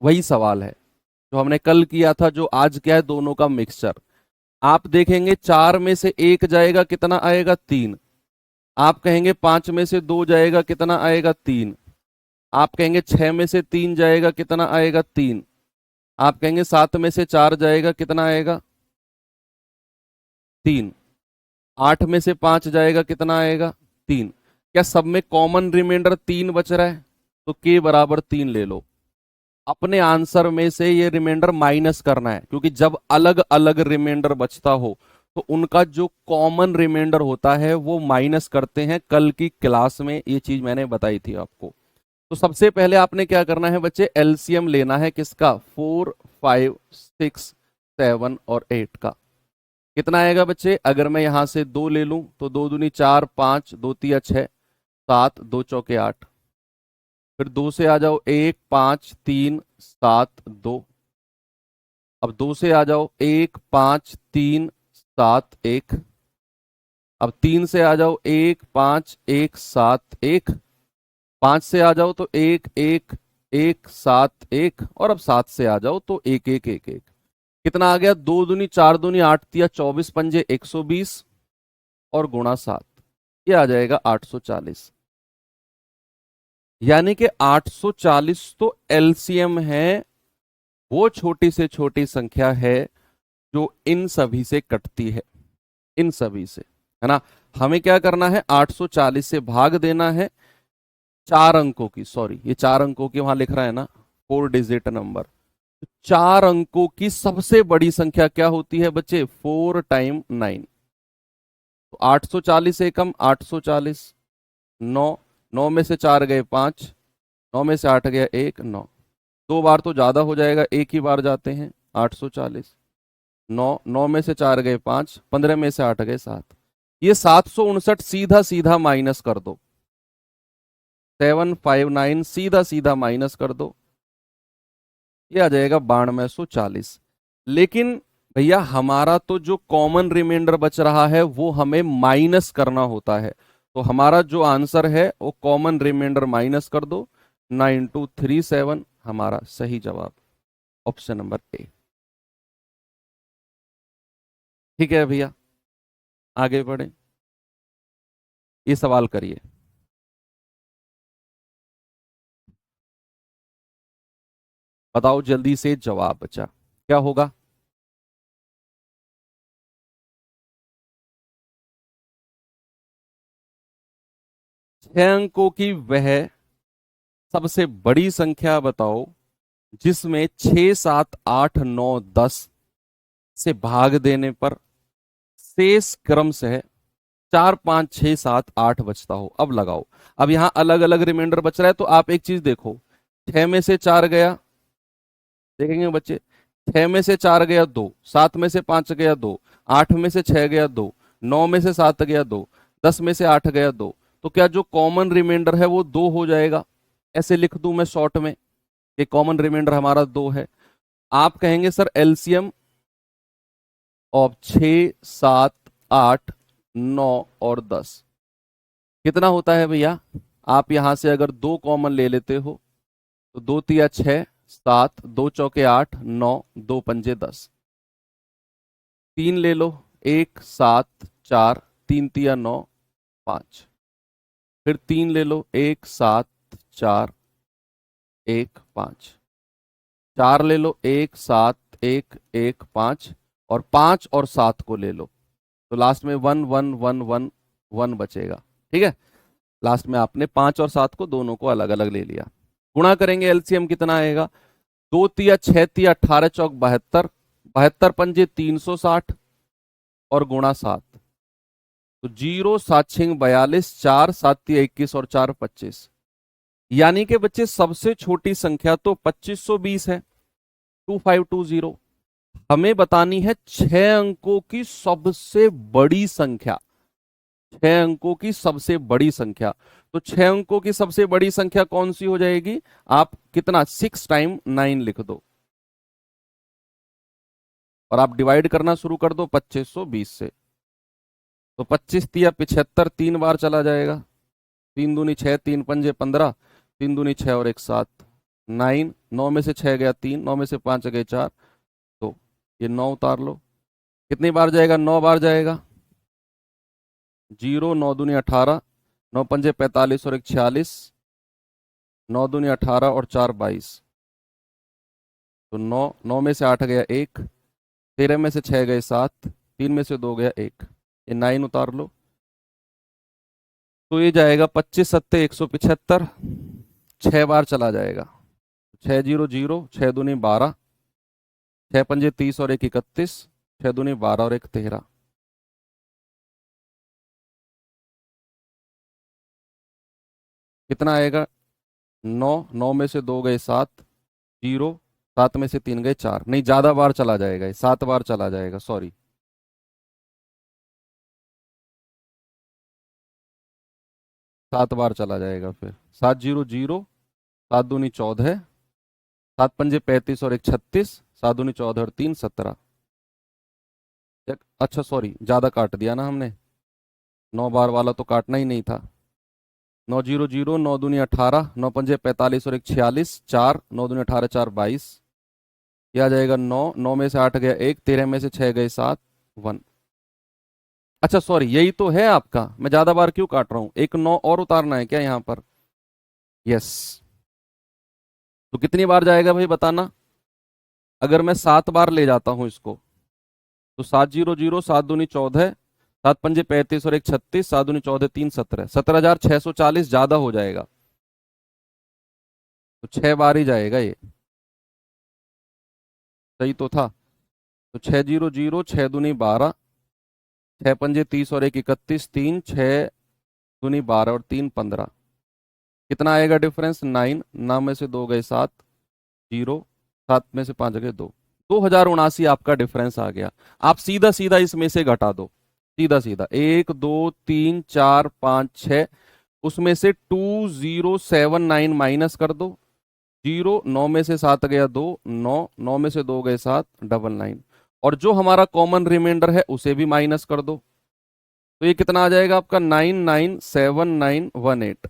वही सवाल है जो हमने कल किया था, जो आज क्या है, दोनों का मिक्सचर। आप देखेंगे 4 में से 1 जाएगा, कितना आएगा 3। आप कहेंगे 5 में से 2 जाएगा, कितना आएगा 3। आप कहेंगे 6 में से 3 जाएगा, कितना आएगा 3। आप कहेंगे 7 में से 4 जाएगा, कितना आएगा 3। 8 में से 5 जाएगा, कितना आएगा 3। क्या सब में कॉमन रिमाइंडर 3 बच रहा है? तो k बराबर 3 ले लो। अपने आंसर में से ये रिमाइंडर माइनस करना है, क्योंकि जब अलग अलग रिमाइंडर बचता हो तो उनका जो कॉमन रिमाइंडर होता है वो माइनस करते हैं। कल की क्लास में ये चीज मैंने बताई थी आपको। तो सबसे पहले आपने क्या करना है बच्चे, एलसीएम लेना है किसका, 4 5 6 7 और 8 का। कितना आएगा बच्चे, अगर मैं यहां से 2 ले लूं तो 2 दूनी 4, 5 2 तिया 6, 7 2 चौके 8। फिर 2 से आ जाओ, 1 5 3 7 2। अब 2 से आ जाओ, 1 5 3 7 1। अब 3 से आ जाओ, 1 5 1 7 1। 5 से आ जाओ तो 1 1 1 7 1, और अब 7 से आ जाओ तो 1 1 1 1। कितना आ गया, 2 दूनी 4 दूनी 8 तिया 24 पंजे 120, और गुणा 7, ये आ जाएगा 840। यानी कि 840 तो एलसीएम है, वो छोटी से छोटी संख्या है जो इन सभी से कटती है, इन सभी से, है ना। हमें क्या करना है, 840 से भाग देना है 4 अंकों की, सॉरी ये 4 अंकों की वहां लिख रहा है ना, 4 डिजिट नंबर। 4 अंकों की सबसे बड़ी संख्या क्या होती है बच्चे, 4 टाइम 9। तो 840 एकम 840, 9, 9 में से 4 गए 5, 9 में से 8 गया 1, 9। 2 बार तो ज्यादा हो जाएगा, एक ही बार जाते हैं। 840, 9, 9 में से 4 गए 5, 15 में से 8 गए 7। ये 759 सीधा सीधा माइनस कर दो, 759 सीधा सीधा माइनस कर दो, ये आ जाएगा 9240। लेकिन भैया हमारा तो जो कॉमन रिमाइंडर बच रहा है वो हमें माइनस करना होता है। तो हमारा जो आंसर है वो कॉमन रिमाइंडर माइनस कर दो, 9237 हमारा सही जवाब, ऑप्शन नंबर ए। ठीक है भैया, आगे बढ़े, ये सवाल करिए। बताओ जल्दी से जवाब बचा क्या होगा। 6 अंकों की वह सबसे बड़ी संख्या बताओ जिसमें 6 7 8 9 10 से भाग देने पर शेष क्रम से 4 5 6 7 8 बचता हो। अब लगाओ, अब यहां अलग अलग रिमाइंडर बच रहा है, तो आप एक चीज देखो, 6 में से 4 गया, देखेंगे बच्चे, 6 में से 4 गया 2, 7 में से 5 गया 2, 8 में से 6 गया 2, 9 में से 7 गया 2, 10 में से 8 गया 2। तो क्या जो कॉमन रिमाइंडर है वो 2 हो जाएगा। ऐसे लिख दूं मैं शॉर्ट में कि कॉमन रिमाइंडर हमारा 2 है। आप कहेंगे सर एलसीएम ऑफ 6 7 8 9 और 10 कितना होता है भैया। आप यहां से अगर 2 कॉमन ले लेते हो तो 2 तिया 6 7, 2 चौके 8 9, 2 पंजे 10। 3 ले लो, 1 7 4, 3 तिया 9 5। फिर 3 ले लो, 1 7 4 1 5। 4 ले लो, 1 7 1 1 5, और 5 और 7 को ले लो, तो लास्ट में 1 1 1 1 1 बचेगा। ठीक है, लास्ट में आपने 5 और 7 को दोनों को अलग अलग ले लिया। गुणा करेंगे, एलसीएम कितना आएगा? 2 तिया 6 तिया 18 चौक 72, 72 पंजे 360, और गुणा 7, तो 0 7 6 42, 4 7 तिया 21 और 4 25। यानी कि बच्चे सबसे छोटी संख्या तो 2520 है, 2520। हमें बतानी है 6 अंकों की सबसे बड़ी संख्या, 6 अंकों की सबसे बड़ी संख्या। तो 6 अंकों की सबसे बड़ी संख्या कौन सी हो जाएगी? आप कितना, 6 टाइम 9 लिख दो, और आप डिवाइड करना शुरू कर दो 2520 से। तो 25 तिया 75, 3 बार चला जाएगा, 3 दूनी 6, 3 पंजे 15, 3 दूनी 6 और 1 7, 9। 9 में से 6 गया 3, 9 में से 5 गए 4, तो ये 9 उतार लो। कितनी बार जाएगा? 9 बार जाएगा। 0 9 दूनी 18, 9 पंजे 45 और 1 46, 9 दूनी 18 और 4 22, तो 9, 9 में से 8 गया 1, 13 में से 6 गए 7, 3 में से 2 गया 1, ये 9 उतार लो। तो ये जाएगा 25 सत्ते 175, 6 बार चला जाएगा। 6 0 0, 6 दूनी 12, 6 पंजे 30 और 1 31, 6 दूनी 12 और 1 13। कितना आएगा? 9, 9 में से 2 गए 7, 0, 7 में से 3 गए 4, नहीं ज्यादा बार चला जाएगा, ये 7 बार चला जाएगा, सॉरी। 7 बार चला जाएगा। फिर 7 0 0, 7 दूनी 14, 7 पंजे 35 और 1 36, 7 दूनी 14 और 3 17। अच्छा सॉरी, ज्यादा काट दिया ना हमने, 9 बार वाला तो काटना ही नहीं था। 9 0 0, 9 दूनी 18, 9 पंजे 45 और 1 46, 4, 9 दूनी 18 4 22, यह आ जाएगा 9, 9 में से 8 गया 1, 13 में से 6 गए 7 1। अच्छा सॉरी, यही तो है आपका, मैं ज्यादा बार क्यों काट रहा हूं? एक 9 और उतारना है क्या यहां पर? यस। तो कितनी बार जाएगा भाई बताना? अगर मैं 7 बार ले जाता हूं इसको, तो 7 0 0, 7 दूनी 14, 7 पंजे 35 और 1 36, 7 दूनी 14 3 17, 17,640 ज्यादा हो जाएगा, तो 6 बार ही जाएगा ये। सही तो था। तो 6 0 0, 6 दूनी 12, 6 पंजे 30 और 1 31, 3, 6 दूनी 12 और 3 15। कितना आएगा डिफरेंस? 9, 9 में से 2 गए 7, 0, 7 में से 5 गए 2, 2079 आपका डिफरेंस आ गया। आप सीधा सीधा इसमें से घटा दो, सीधा सीधा 1 2 3 4 5 6, उसमें से 2079 माइनस कर दो, 0, 9 में से 7 गया 2, 9, 9 में से 2 गए 7, 99, और जो हमारा कॉमन रिमाइंडर है उसे भी माइनस कर दो। तो ये कितना आ जाएगा आपका? 997918,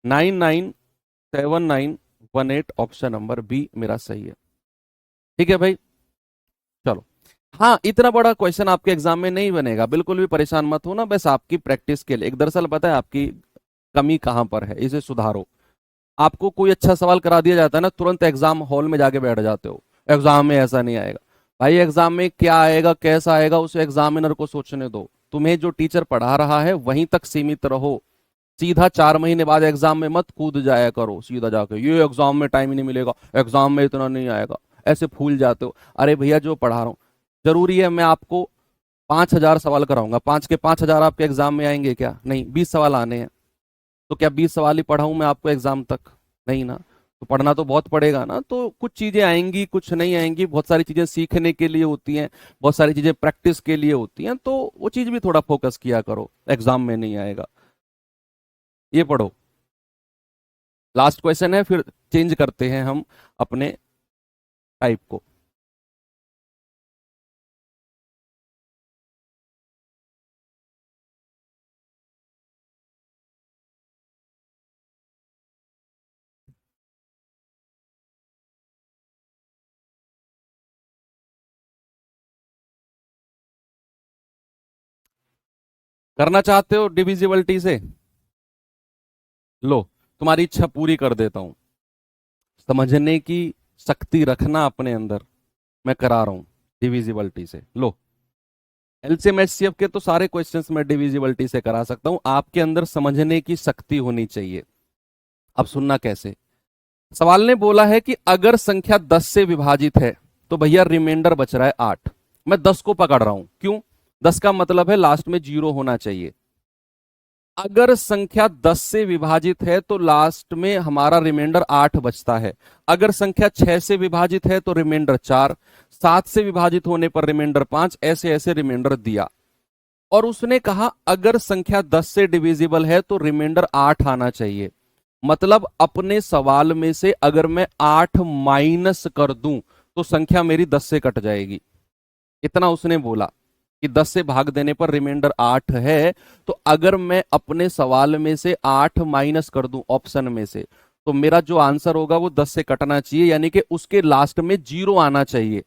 997918, ऑप्शन नंबर बी मेरा सही है। ठीक है भाई, चलो। हाँ, इतना बड़ा क्वेश्चन आपके एग्जाम में नहीं बनेगा, बिल्कुल भी परेशान मत हो ना, बस आपकी प्रैक्टिस के लिए। एक दरअसल पता है आपकी कमी कहाँ पर है, इसे सुधारो। आपको कोई अच्छा सवाल करा दिया जाता है ना, तुरंत एग्जाम हॉल में जाके बैठ जाते हो, एग्जाम में ऐसा नहीं आएगा। भाई एग्जाम में क्या आएगा कैसा आएगा उसे एग्जामिनर को सोचने दो, तुम्हें जो टीचर पढ़ा रहा है वहीं तक सीमित रहो। सीधा 4 महीने बाद एग्जाम में मत कूद जाया करो, सीधा जाके ये एग्जाम में टाइम ही नहीं मिलेगा, एग्जाम में इतना नहीं आएगा, ऐसे फूल जाते हो। अरे भैया जो पढ़ा रहा हूँ, जरूरी है मैं आपको 5,000 सवाल कराऊंगा, 5 के 5,000 आपके एग्जाम में आएंगे क्या? नहीं, 20 सवाल आने हैं, तो क्या 20 सवाल ही पढ़ाऊं मैं आपको एग्जाम तक? नहीं ना। तो पढ़ना तो बहुत पड़ेगा ना, तो कुछ चीजें आएंगी कुछ नहीं आएंगी, बहुत सारी चीजें सीखने के लिए होती हैं, बहुत सारी चीजें प्रैक्टिस के लिए होती हैं, तो वो चीज भी थोड़ा फोकस किया करो, एग्जाम में नहीं आएगा। ये पढ़ो, लास्ट क्वेश्चन है, फिर चेंज करते हैं हम अपने टाइप को। करना चाहते हो डिविजिबिलिटी से? लो, तुम्हारी इच्छा पूरी कर देता हूं, समझने की शक्ति रखना अपने अंदर, मैं करा रहा हूं डिविजिबिलिटी से। लो, एलसीएम एचसीएफ के तो सारे क्वेश्चंस मैं डिविजिबिलिटी से करा सकता हूं, आपके अंदर समझने की शक्ति होनी चाहिए। अब सुनना कैसे। सवाल ने बोला है कि अगर संख्या 10 से विभाजित है तो भैया रिमाइंडर बच रहा है 8। मैं 10 को पकड़ रहा हूं, क्यों? 10 का मतलब है लास्ट में 0 होना चाहिए। अगर संख्या 10 से विभाजित है तो लास्ट में हमारा रिमाइंडर 8 बचता है। अगर संख्या 6 से विभाजित है तो रिमाइंडर 4, 7 से विभाजित होने पर रिमाइंडर 5, ऐसे ऐसे रिमाइंडर दिया। और उसने कहा अगर संख्या 10 से डिविजिबल है तो रिमाइंडर 8 आना चाहिए। मतलब अपने सवाल में से अगर मैं 8 माइनस कर दूं तो संख्या मेरी 10 से कट जाएगी। इतना उसने बोला कि 10 से भाग देने पर रिमाइंडर 8 है। तो अगर मैं अपने सवाल में से 8 माइनस कर दूं ऑप्शन में से, तो मेरा जो आंसर होगा वो 10 से कटना चाहिए, यानी कि उसके लास्ट में 0 आना चाहिए।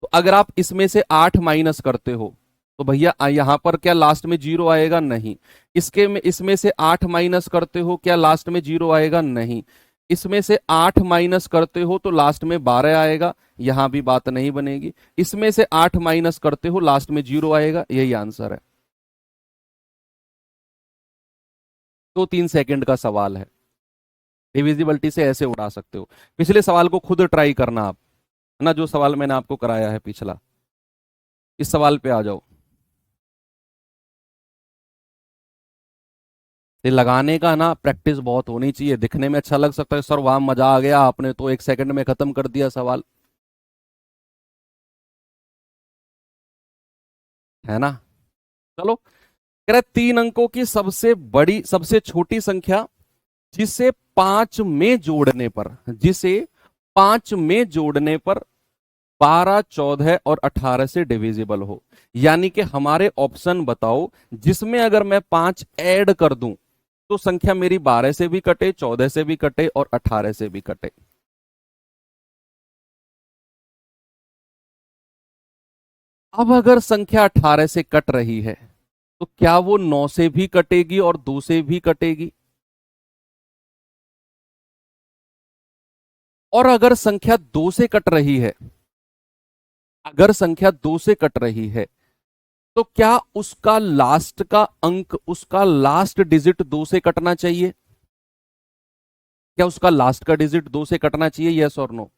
तो अगर आप इसमें से 8 माइनस करते हो तो भैया यहां पर क्या लास्ट में 0 आएगा? नहीं। इसमें से 8 माइनस करते हो, क्या लास्ट में 0 आएगा? नहीं। इसमें से 8 माइनस करते हो तो लास्ट में 12 आएगा, यहां भी बात नहीं बनेगी। इसमें से 8 माइनस करते हो लास्ट में 0 आएगा, यही आंसर है। तो 3 सेकंड का सवाल है, डिविजिबिलिटी से ऐसे उड़ा सकते हो। पिछले सवाल को खुद ट्राई करना आप, है ना, जो सवाल मैंने आपको कराया है पिछला, इस सवाल पे आ जाओ। ये लगाने का ना प्रैक्टिस बहुत होनी चाहिए। दिखने में अच्छा लग सकता है, सर वाह मजा आ गया, आपने तो 1 सेकंड में खत्म कर दिया सवाल, है ना। चलो, कह रहा है 3 अंकों की सबसे बड़ी सबसे छोटी संख्या जिसे 5 में जोड़ने पर, जिसे 5 में जोड़ने पर 12, 14 और 18 से डिविजिबल हो। यानी कि हमारे ऑप्शन बताओ जिसमें अगर मैं 5 ऐड कर दूं तो संख्या मेरी 12 से भी कटे, 14 से भी कटे और 18 से भी कटे। अब अगर संख्या 18 से कट रही है तो क्या वो 9 से भी कटेगी और 2 से भी कटेगी? और अगर संख्या 2 से कट रही है, अगर संख्या 2 से कट रही है तो क्या उसका लास्ट का अंक, उसका लास्ट डिजिट 2 से कटना चाहिए? क्या उसका लास्ट का डिजिट 2 से कटना चाहिए? यस और नो?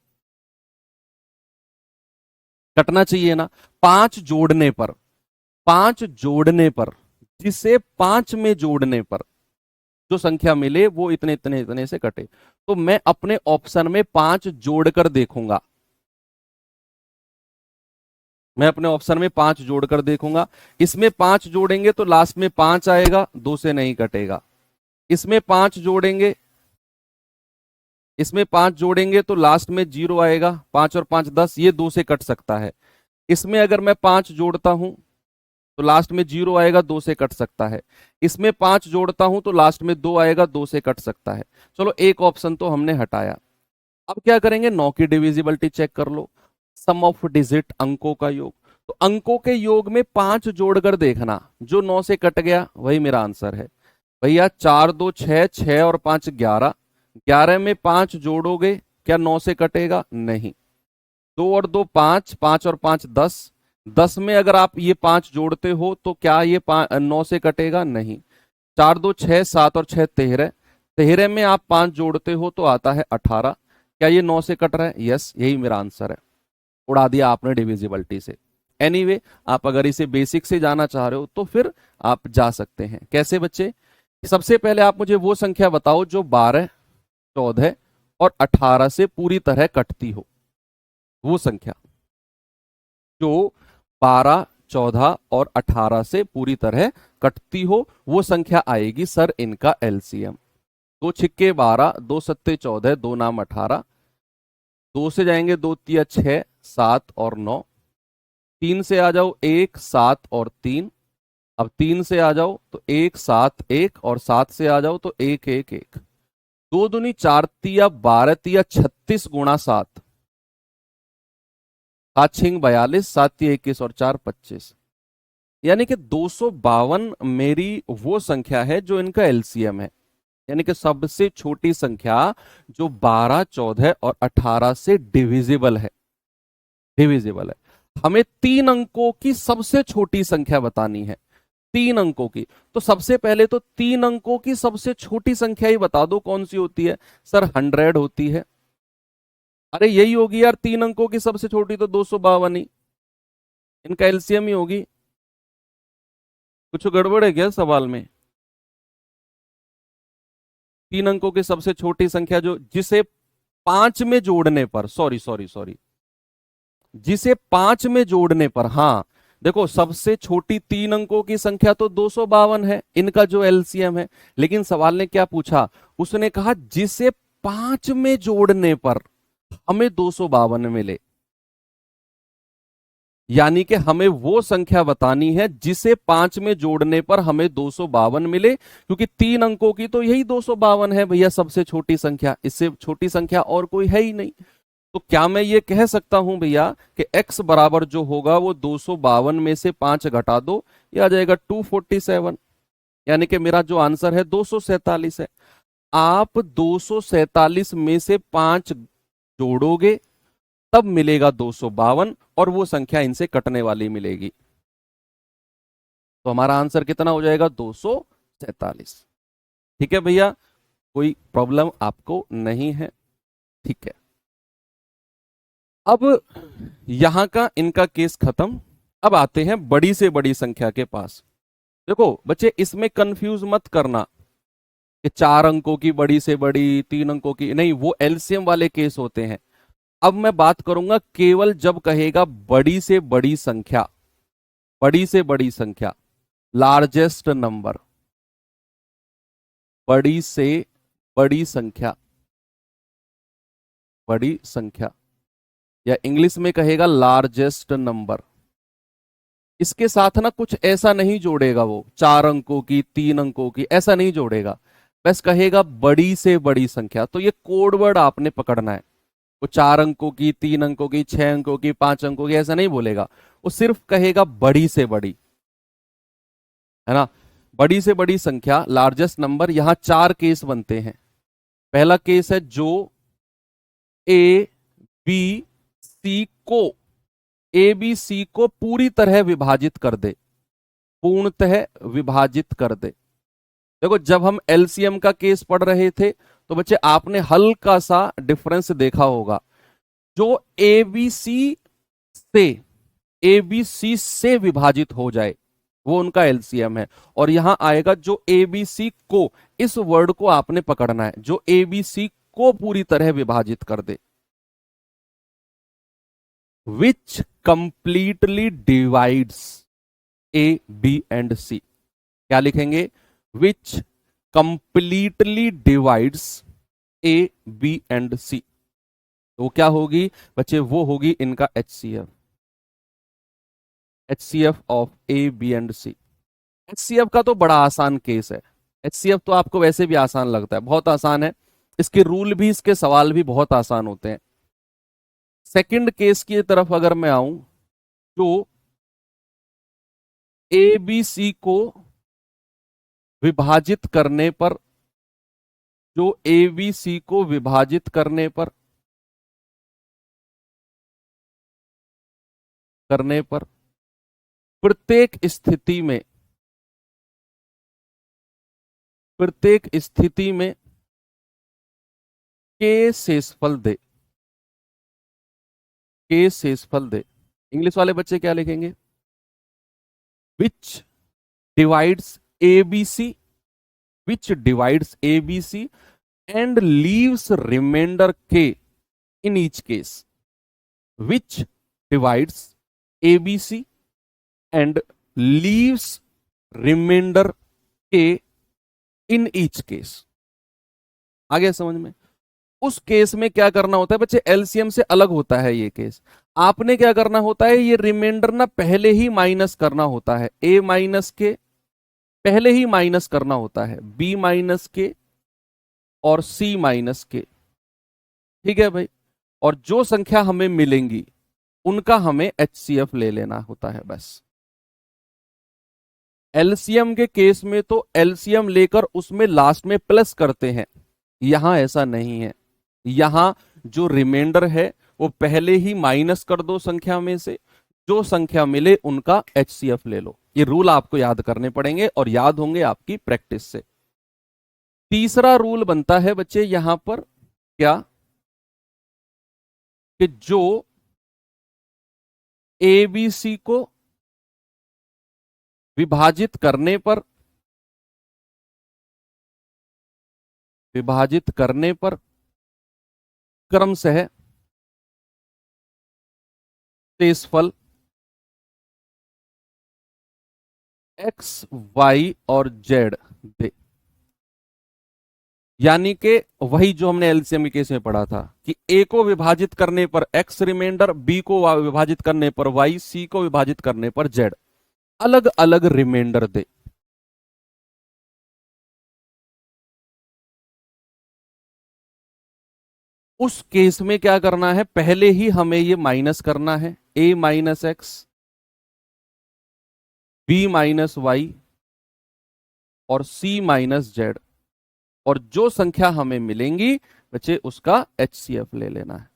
कटना चाहिए ना। 5 जोड़ने पर, 5 जोड़ने पर, जिसे 5 में जोड़ने पर जो संख्या मिले वो इतने इतने इतने से कटे। तो मैं अपने ऑप्शन में 5 जोड़कर देखूंगा, मैं अपने ऑप्शन में 5 जोड़कर देखूंगा। इसमें 5 जोड़ेंगे तो लास्ट में 5 आएगा, 2 से नहीं कटेगा। इसमें 5 जोड़ेंगे, इसमें 5 जोड़ेंगे तो लास्ट में 0 आएगा, 5 और 5 10, ये 2 से कट सकता है। इसमें अगर मैं 5 जोड़ता हूं तो लास्ट में 0 आएगा, 2 से कट सकता है। इसमें 5 जोड़ता हूं तो लास्ट में 2 आएगा, 2 से कट सकता है। चलो, एक ऑप्शन तो हमने हटाया। अब क्या करेंगे? 9 की डिविजिबिलिटी चेक कर लो, सम ऑफ डिजिट, अंकों का योग। तो अंकों के योग में 5 जोड़कर देखना, जो 9 से कट गया वही मेरा आंसर है। भैया 4 2 6, 6 और 5 11, 11 में 5 जोड़ोगे, क्या 9 से कटेगा? नहीं। 2 और 2 5, 5 और 5 10, 10 में अगर आप ये 5 जोड़ते हो तो क्या ये 9 से कटेगा? नहीं। 4 2 6, 7 और 6 13, 13 में आप 5 जोड़ते हो तो आता है 18, क्या ये 9 से कट रहा है? यस, यही मेरा आंसर है। उड़ा दिया आपने डिविजिबिलिटी से। एनीवे आप अगर इसे बेसिक से जाना चाह रहे हो तो फिर आप जा सकते हैं। कैसे बच्चे? सबसे पहले आप मुझे वो संख्या बताओ जो 12, 14 और 18 से पूरी तरह कटती हो। वो संख्या जो 12, 14 और 18 से पूरी तरह कटती हो, वो संख्या आएगी सर इनका एलसीएम। 2 छिक्के 12, 2 सत्ते 14, 2 नाम 18, 2 से जाएंगे 2 तिया 6, 7 और 9, 3 से आ जाओ 1, 7 और 3। अब 3 से आ जाओ तो 1 7 1 और 7 से आ जाओ तो 1 1 1। 2 दूनी 4 तिया 12 तिया 36 गुणा 7, 7 छिंग 42, 7 तिया 21 और 4 25। यानी कि 252 मेरी वो संख्या है जो इनका एलसीएम है। यानी कि सबसे छोटी संख्या जो 12, 14 और 18 से डिविजिबल है, डिविजिबल है। हमें 3 अंकों की सबसे छोटी संख्या बतानी है, 3 अंकों की। तो सबसे पहले तो 3 अंकों की सबसे छोटी संख्या ही बता दो कौन सी होती है। सर 100 होती है। अरे यही होगी यार, 3 अंकों की सबसे छोटी तो 252 ही, इनका एलसीएम ही होगी। कुछ गड़बड़ है क्या सवाल में? 3 अंकों की सबसे छोटी संख्या जो जिसे 5 में जोड़ने पर, सॉरी सॉरी सॉरी, जिसे 5 में जोड़ने पर, हाँ देखो सबसे छोटी 3 अंकों की संख्या तो 252 है, इनका जो एलसीएम है। लेकिन सवाल ने क्या पूछा, उसने कहा जिसे 5 में जोड़ने पर हमें 252 मिले, यानी कि हमें वो संख्या बतानी है जिसे 5 में जोड़ने पर हमें 252 मिले, क्योंकि 3 अंकों की तो यही 252 है भैया सबसे छोटी संख्या, इससे छोटी संख्या और कोई है ही नहीं। तो क्या मैं ये कह सकता हूं भैया कि x बराबर जो होगा वो 252 में से 5 घटा दो, ये आ जाएगा 247, यानी कि मेरा जो आंसर है 247 है। आप 247 में से 5 जोड़ोगे तब मिलेगा 252, और वो संख्या इनसे कटने वाली मिलेगी। तो हमारा आंसर कितना हो जाएगा, 247। ठीक है भैया, कोई प्रॉब्लम आपको नहीं है? ठीक है, अब यहां का इनका केस खत्म। अब आते हैं बड़ी से बड़ी संख्या के पास। देखो बच्चे, इसमें कंफ्यूज मत करना कि 4 अंकों की बड़ी से बड़ी, 3 अंकों की नहीं, वो एलसीएम वाले केस होते हैं। अब मैं बात करूंगा केवल जब कहेगा बड़ी से बड़ी संख्या, बड़ी से बड़ी संख्या, लार्जेस्ट नंबर, बड़ी से बड़ी संख्या, बड़ी संख्या, या इंग्लिश में कहेगा लार्जेस्ट नंबर। इसके साथ ना कुछ ऐसा नहीं जोड़ेगा, वो 4 अंकों की, 3 अंकों की, ऐसा नहीं जोड़ेगा, बस कहेगा बड़ी से बड़ी संख्या। तो ये कोड वर्ड आपने पकड़ना है। वो 4 अंकों की, 3 अंकों की, 6 अंकों की, 5 अंकों की ऐसा नहीं बोलेगा, वो सिर्फ कहेगा बड़ी से बड़ी, है ना। बड़ी से बड़ी संख्या, लार्जेस्ट नंबर, यहां 4 केस बनते हैं। पहला केस है जो ए बी सी को, ए बी सी को पूरी तरह विभाजित कर दे, पूर्णतः विभाजित कर दे। देखो जब हम एलसीएम का केस पढ़ रहे थे तो बच्चे आपने हल्का सा डिफरेंस देखा होगा। जो एबीसी से, एबीसी से विभाजित हो जाए वो उनका एलसीएम है। और यहां आएगा जो एबीसी को, इस वर्ड को आपने पकड़ना है, जो एबीसी को पूरी तरह विभाजित कर दे। Which completely divides A B and C, क्या लिखेंगे, which completely divides A B and C. तो क्या होगी बच्चे, वो होगी इनका HCF, HCF of A B and C. HCF का तो बड़ा आसान केस है, एचसीएफ तो आपको वैसे भी आसान लगता है, बहुत आसान है, इसके रूल भी, इसके सवाल भी बहुत आसान होते हैं। सेकंड केस की तरफ अगर मैं आऊं, तो ए बी सी को विभाजित करने पर, जो ए बी सी को विभाजित करने पर, करने पर प्रत्येक स्थिति में, प्रत्येक स्थिति में के शेषफल दे, के शेषफल दे। इंग्लिश वाले बच्चे क्या लिखेंगे, which divides A B C, which divides A B C and leaves remainder के in each case, which divides A B C and leaves remainder के इन ईच केस। आ गया समझ में? उस केस में क्या करना होता है बच्चे, एलसीएम से अलग होता है ये केस। आपने क्या करना होता है, ये रिमाइंडर ना पहले ही माइनस करना होता है, ए माइनस के पहले ही माइनस करना होता है, बी माइनस के और सी माइनस के। ठीक है भाई, और जो संख्या हमें मिलेंगी उनका हमें एचसीएफ ले लेना होता है बस। एलसीएम के केस में तो एलसीएम लेकर उसमें लास्ट में प्लस करते हैं, यहां ऐसा नहीं है। यहां जो रिमाइंडर है वो पहले ही माइनस कर दो संख्या में से, जो संख्या मिले उनका एचसीएफ ले लो। ये रूल आपको याद करने पड़ेंगे और याद होंगे आपकी प्रैक्टिस से। तीसरा रूल बनता है बच्चे यहां पर क्या, कि जो एबीसी को विभाजित करने पर क्रमशः शेषफल एक्स वाई और जेड दे। यानी कि वही जो हमने एलसीएम के केस में पढ़ा था कि ए को विभाजित करने पर एक्स रिमाइंडर, बी को विभाजित करने पर वाई, सी को विभाजित करने पर जेड, अलग अलग रिमाइंडर दे। उस केस में क्या करना है, पहले ही हमें ये माइनस करना है, A minus X, B minus Y और सी माइनस जेड, और जो संख्या हमें मिलेंगी बच्चे उसका एचसीएफ ले लेना है।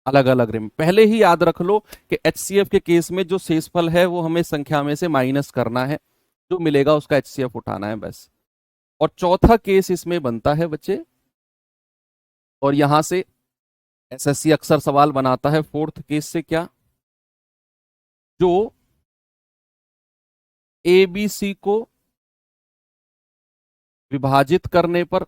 अलग अलग रिम पहले ही याद रख लो कि एचसीएफ के केस में जो शेषफल है वो हमें संख्या में से माइनस करना है, जो मिलेगा उसका एचसीएफ उठाना है बस। और चौथा केस इसमें बनता है बच्चे, और यहां से एसएससी अक्सर सवाल बनाता है फोर्थ केस से, क्या, जो एबीसी को विभाजित करने पर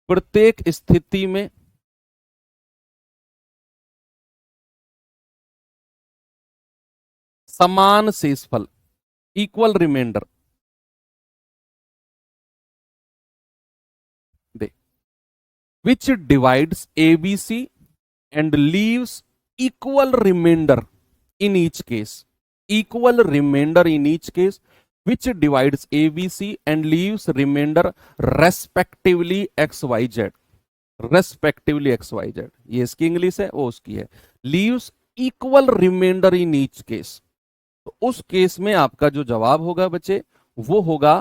प्रत्येक स्थिति में समान शेषफल, इक्वल रिमाइंडर दे, which divides A B C and leaves equal remainder in each case, equal remainder in each case, which divides ABC and leaves remainder respectively XYZ, respectively XYZ, ये इसकी इंग्लिश है वो उसकी है, leaves equal remainder in each case। तो उस case में आपका जो जवाब होगा बच्चे वो होगा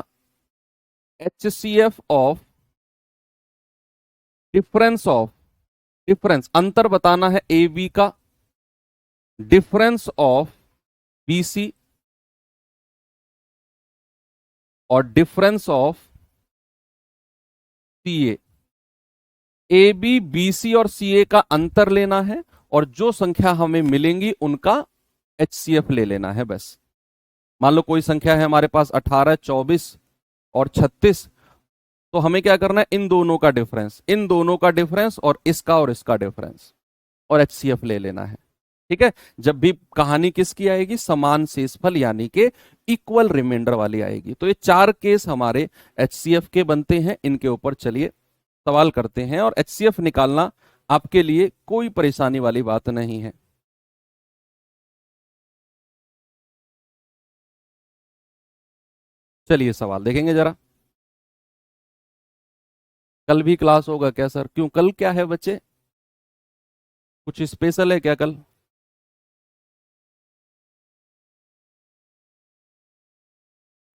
HCF ऑफ डिफरेंस अंतर बताना है ए बी का, डिफरेंस ऑफ BC और difference of CA। A B B C और सी ए का अंतर लेना है और जो संख्या हमें मिलेंगी उनका एचसीएफ ले लेना है बस। मान लो कोई संख्या है हमारे पास 18, 24 और 36, तो हमें क्या करना है, इन दोनों का डिफरेंस, इन दोनों का डिफरेंस और इसका डिफरेंस, और एचसीएफ ले लेना है। ठीक है, जब भी कहानी किसकी आएगी, समान शेषफल यानी कि इक्वल रिमाइंडर वाली आएगी। तो ये चार केस हमारे एचसीएफ के बनते हैं, इनके ऊपर चलिए सवाल करते हैं। और एचसीएफ निकालना आपके लिए कोई परेशानी वाली बात नहीं है। चलिए सवाल देखेंगे जरा। कल भी क्लास होगा क्या सर? क्यों, कल क्या है बच्चे, कुछ स्पेशल है क्या कल?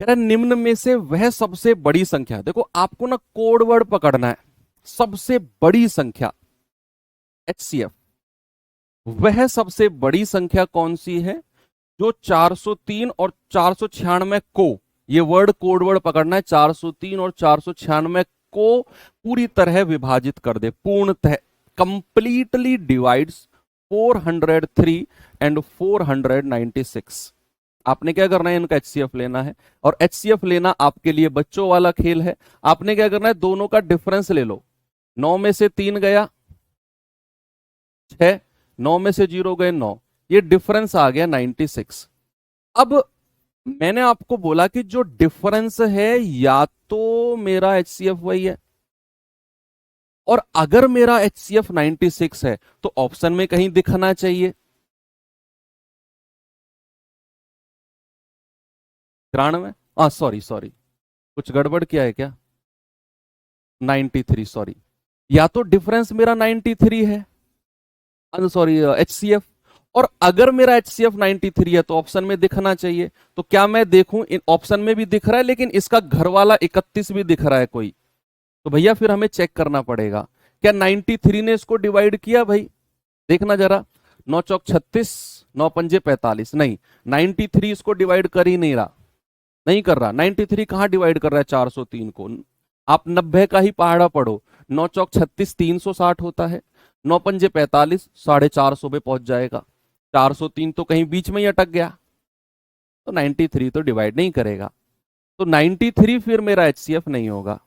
कह रहा निम्न में से वह सबसे बड़ी संख्या, देखो आपको ना कोड वर्ड पकड़ना है, सबसे बड़ी संख्या एचसीएफ, वह सबसे बड़ी संख्या कौन सी है जो 403 और 496 को, ये वर्ड कोड वर्ड पकड़ना है, 403 और 496 को पूरी तरह विभाजित कर दे, पूर्णतः कंप्लीटली डिवाइड्स 403 एंड 496। आपने क्या करना है, इनका एचसीएफ लेना है। और एचसीएफ लेना आपके लिए बच्चों वाला खेल है। आपने क्या करना है, दोनों का डिफरेंस ले लो। 9 में से 3 गया 6, 9 में से 0 गए 9, ये डिफरेंस आ गया 96। अब मैंने आपको बोला कि जो डिफरेंस है या तो मेरा एचसीएफ वही है, और अगर मेरा एचसीएफ 96 है तो ऑप्शन में कहीं दिखना चाहिए 93। सॉरी कुछ गड़बड़ किया है क्या, 93, सॉरी। या तो डिफरेंस मेरा 93 है सॉरी HCF। और अगर मेरा HCF 93 है तो ऑप्शन में दिखना चाहिए। तो क्या मैं देखूं, इन ऑप्शन में भी दिख रहा है लेकिन इसका घर वाला 31 भी दिख रहा है कोई, तो भैया फिर हमें चेक करना पड़ेगा क्या 93 ने इसको डिवाइड किया। भाई देखना जरा, 9 चौक 36, 9 पंजे 45, नहीं 93 इसको डिवाइड कर ही नहीं रहा, नहीं कर रहा। 93 कहां डिवाइड कर रहा है 403 को। आप 90 का ही पहाड़ा पढ़ो, 9 चौक 36 360 होता है, 9 पंजे 45, 450 पे पहुंच जाएगा। 403 तो कहीं बीच में ही अटक गया, तो 93 तो डिवाइड नहीं करेगा। तो 93 फिर मेरा HCF नहीं होगा।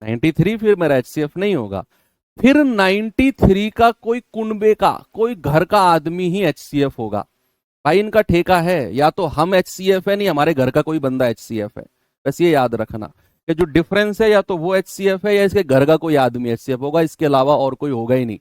93 फिर मेरा HCF नहीं होगा। फिर 93 का कोई कुनबे का, कोई घर का आदमी ही HCF होगा। भाई इनका ठेका है, या तो हम HCF है, नहीं हमारे घर का कोई बंदा HCF है। बस ये याद रखना कि जो डिफरेंस है या तो वो HCF है या इसके घर का कोई आदमी HCF होगा, इसके अलावा और कोई होगा ही नहीं।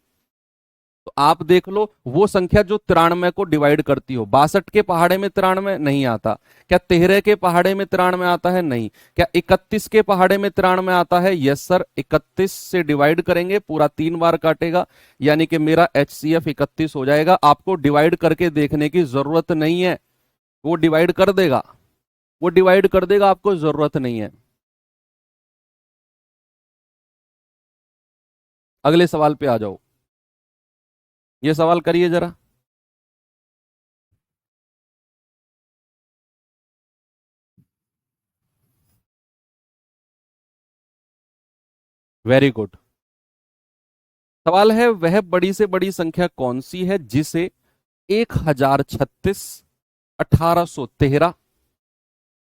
तो आप देख लो वो संख्या जो 93 को डिवाइड करती हो। 62 के पहाड़े में 93 नहीं आता। क्या 13 के पहाड़े में 93 आता है? नहीं। क्या 31 के पहाड़े में 93 आता है? Yes sir. 31 से डिवाइड करेंगे, पूरा 3 बार काटेगा, यानी कि मेरा HCF 31 हो जाएगा। आपको डिवाइड करके देखने की जरूरत नहीं है, वो डिवाइड कर देगा, वो डिवाइड कर देगा, आपको जरूरत नहीं है। अगले सवाल पे आ जाओ, ये सवाल करिए जरा। Very good. सवाल है, वह बड़ी से बड़ी संख्या कौन सी है जिसे 1036, 1813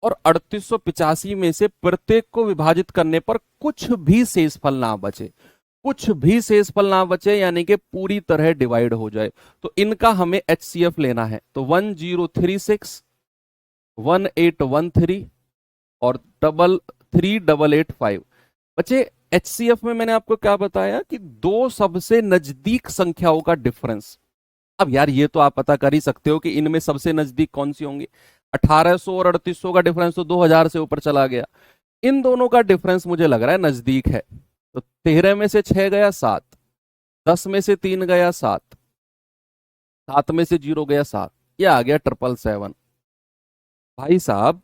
और 3885 में से प्रत्येक को विभाजित करने पर कुछ भी शेषफल ना बचे। कुछ भी शेषफल ना बचे यानी कि पूरी तरह डिवाइड हो जाए। तो इनका हमें HCF लेना है। तो 1036, 1813 और 33885 बचे। HCF में मैंने आपको क्या बताया कि दो सबसे नजदीक संख्याओं का डिफरेंस। अब यार ये तो आप पता कर ही सकते हो कि इनमें सबसे नजदीक कौन सी होंगी। 1800 और 3800 का डिफरेंस तो 2000 से ऊपर चला गया। इन दोनों का डिफरेंस मुझे लग रहा है नजदीक है। तो 13 में से 6 गया 7, 10 में से 3 गया 7, 7 में से 0 गया 7, ये आ गया 777। भाई साहब,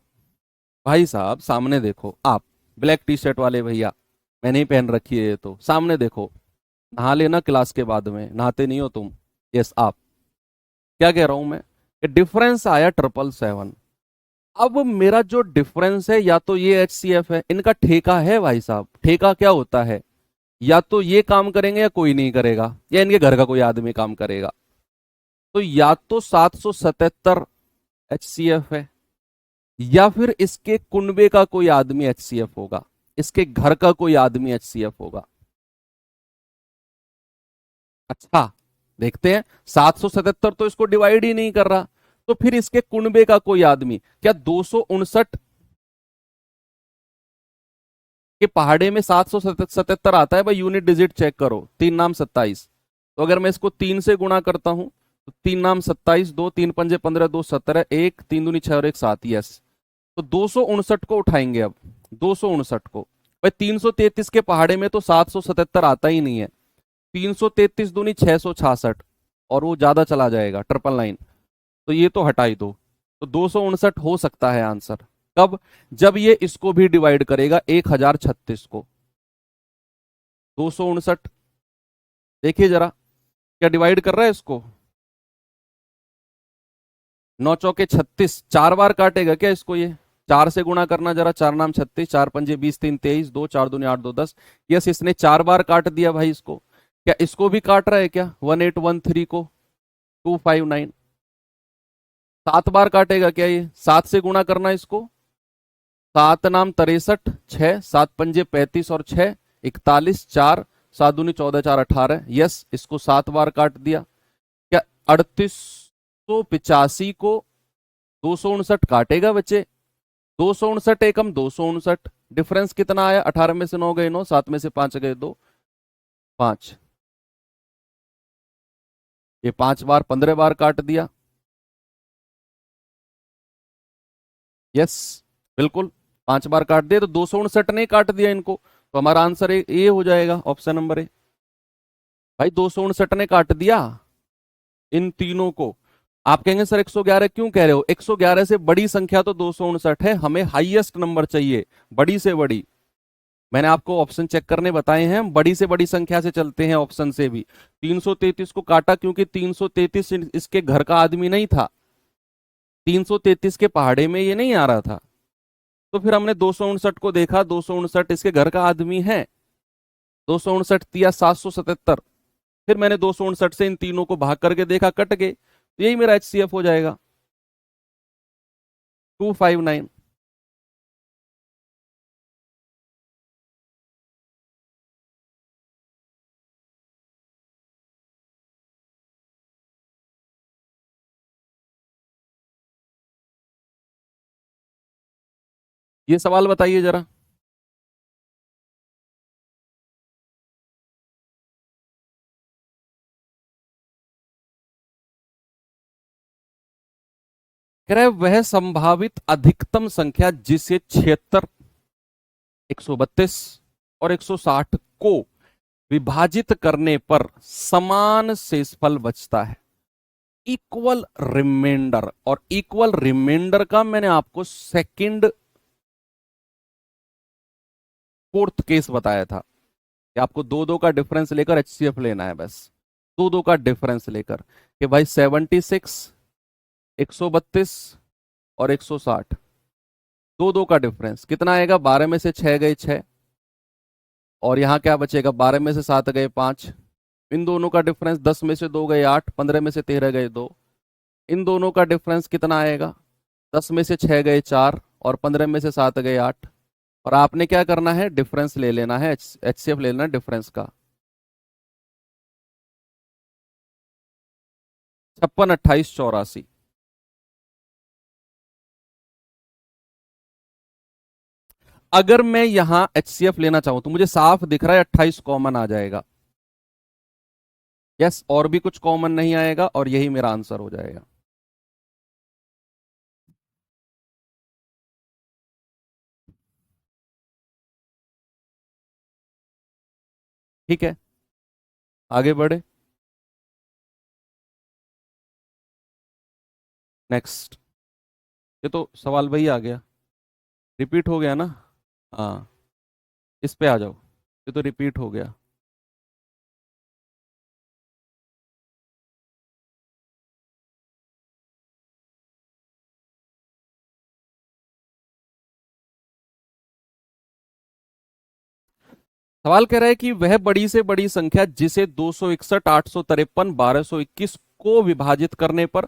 भाई साहब सामने देखो आप, ब्लैक टी शर्ट वाले भैया, मैंने ही पहन रखी है ये, तो सामने देखो। नहा लेना क्लास के बाद में, नहाते नहीं हो तुम। यस आप, क्या कह रहा हूं मैं कि डिफरेंस आया 777। अब मेरा जो डिफरेंस है या तो ये HCF है, इनका ठेका है भाई साहब। ठेका क्या होता है, या तो ये काम करेंगे या कोई नहीं करेगा, या इनके घर का कोई आदमी काम करेगा। तो या तो 777 HCF है, या फिर इसके कुनबे का कोई आदमी HCF होगा, इसके घर का कोई आदमी HCF होगा। अच्छा देखते हैं, 777 तो इसको डिवाइड ही नहीं कर रहा, तो फिर इसके कुनबे का कोई आदमी। क्या 259 के पहाड़े में 777 आता है? भाई यूनिट डिजिट चेक करो, 3 नाम 27। तो अगर मैं इसको 3 से गुणा करता हूं तो 3 नाम 27, 2 3 पंजे 15, 2 17, 1 3 दूनी 6 और 1 7। यस। तो 259 को उठाएंगे अब, 259 को। भाई 333 के पहाड़े में तो 777 आता ही नहीं है। 333 दूनी 666, और वो ज्यादा चला जाएगा 999, तो ये तो हटा ही दो। तो 259 हो सकता है आंसर। कब? जब ये इसको भी डिवाइड करेगा 1036 को। 259 देखिए जरा, क्या डिवाइड कर रहा है इसको? 9 चौके 36, 4 बार काटेगा क्या इसको ये? 4 से गुणा करना जरा, 4 नाम 36, 4 पंजे 20, 3 23, 2 4 दूनी 8 2 10। यस, इसने 4 बार काट दिया भाई इसको। क्या इसको भी काट रहा है क्या? 1813 को, 259। 7 बार काटेगा क्या ये? 7 से गुणा करना इसको, 7 नाम 63, 6 7 पंजे 35 और 6 41, 4 7 दूनी 14, 4 18। यस, इसको 7 बार काट दिया। क्या 3885 को 259 काटेगा बच्चे? 259 एकम 259। डिफरेंस कितना आया? 18 में से 9 गए 9, 7 में से 5 गए 2, 5। ये 5 बार 15 बार काट दिया। यस बिल्कुल, 5 बार काट दिया। तो 259 ने काट दिया इनको, तो हमारा आंसर ए हो जाएगा, ऑप्शन नंबर ए। भाई 259 ने काट दिया इन तीनों को। आप कहेंगे सर 111 क्यों कह रहे हो? 111 से बड़ी संख्या तो 259 है, हमें हाईएस्ट नंबर चाहिए, बड़ी से बड़ी। मैंने आपको ऑप्शन चेक करने बताए हैं, हम बड़ी से बड़ी संख्या से चलते हैं, ऑप्शन से भी। 333 को काटा क्योंकि 333 इसके घर का आदमी नहीं था, 333 के पहाड़े में ये नहीं आ रहा था। तो फिर हमने 259 को देखा, 259 इसके घर का आदमी है, 259 दिया 777। फिर मैंने 259 से इन तीनों को भाग करके देखा, कट गए, तो यही मेरा HCF हो जाएगा 259। ये सवाल बताइए जरा। कह रहा है वह संभावित अधिकतम संख्या जिसे 76, 132 और 160 को विभाजित करने पर समान शेषफल बचता है, इक्वल रिमाइंडर। और इक्वल रिमाइंडर का मैंने आपको सेकंड फोर्थ केस बताया था कि आपको दो दो का डिफरेंस लेकर HCF लेना है, बस दो दो का डिफरेंस लेकर, कि भाई 76, 132 और 160, दो दो का डिफरेंस कितना आएगा? 12 में से 6 गए 6, और यहां क्या बचेगा? 12 में से 7 गए 5, इन दोनों का डिफरेंस 10 में से 2 गए 8, 15 में से 13 गए 2, इन दोनों का डिफरेंस कितना आएगा? 10 में से 6 गए 4 और 15 में से 7 गए 8। और आपने क्या करना है? डिफरेंस ले लेना है, HCF ले लेना है डिफरेंस का। 56, 28, 84। अगर मैं यहां HCF लेना चाहूं तो मुझे साफ दिख रहा है 28 कॉमन आ जाएगा। यस, और भी कुछ कॉमन नहीं आएगा, और यही मेरा आंसर हो जाएगा। ठीक है, आगे बढ़े। नेक्स्ट। ये तो सवाल वही आ गया, रिपीट हो गया ना। हाँ, इस पे आ जाओ, ये तो रिपीट हो गया। सवाल कह रहा है कि वह बड़ी से बड़ी संख्या जिसे 261, 853, 1221 को विभाजित करने पर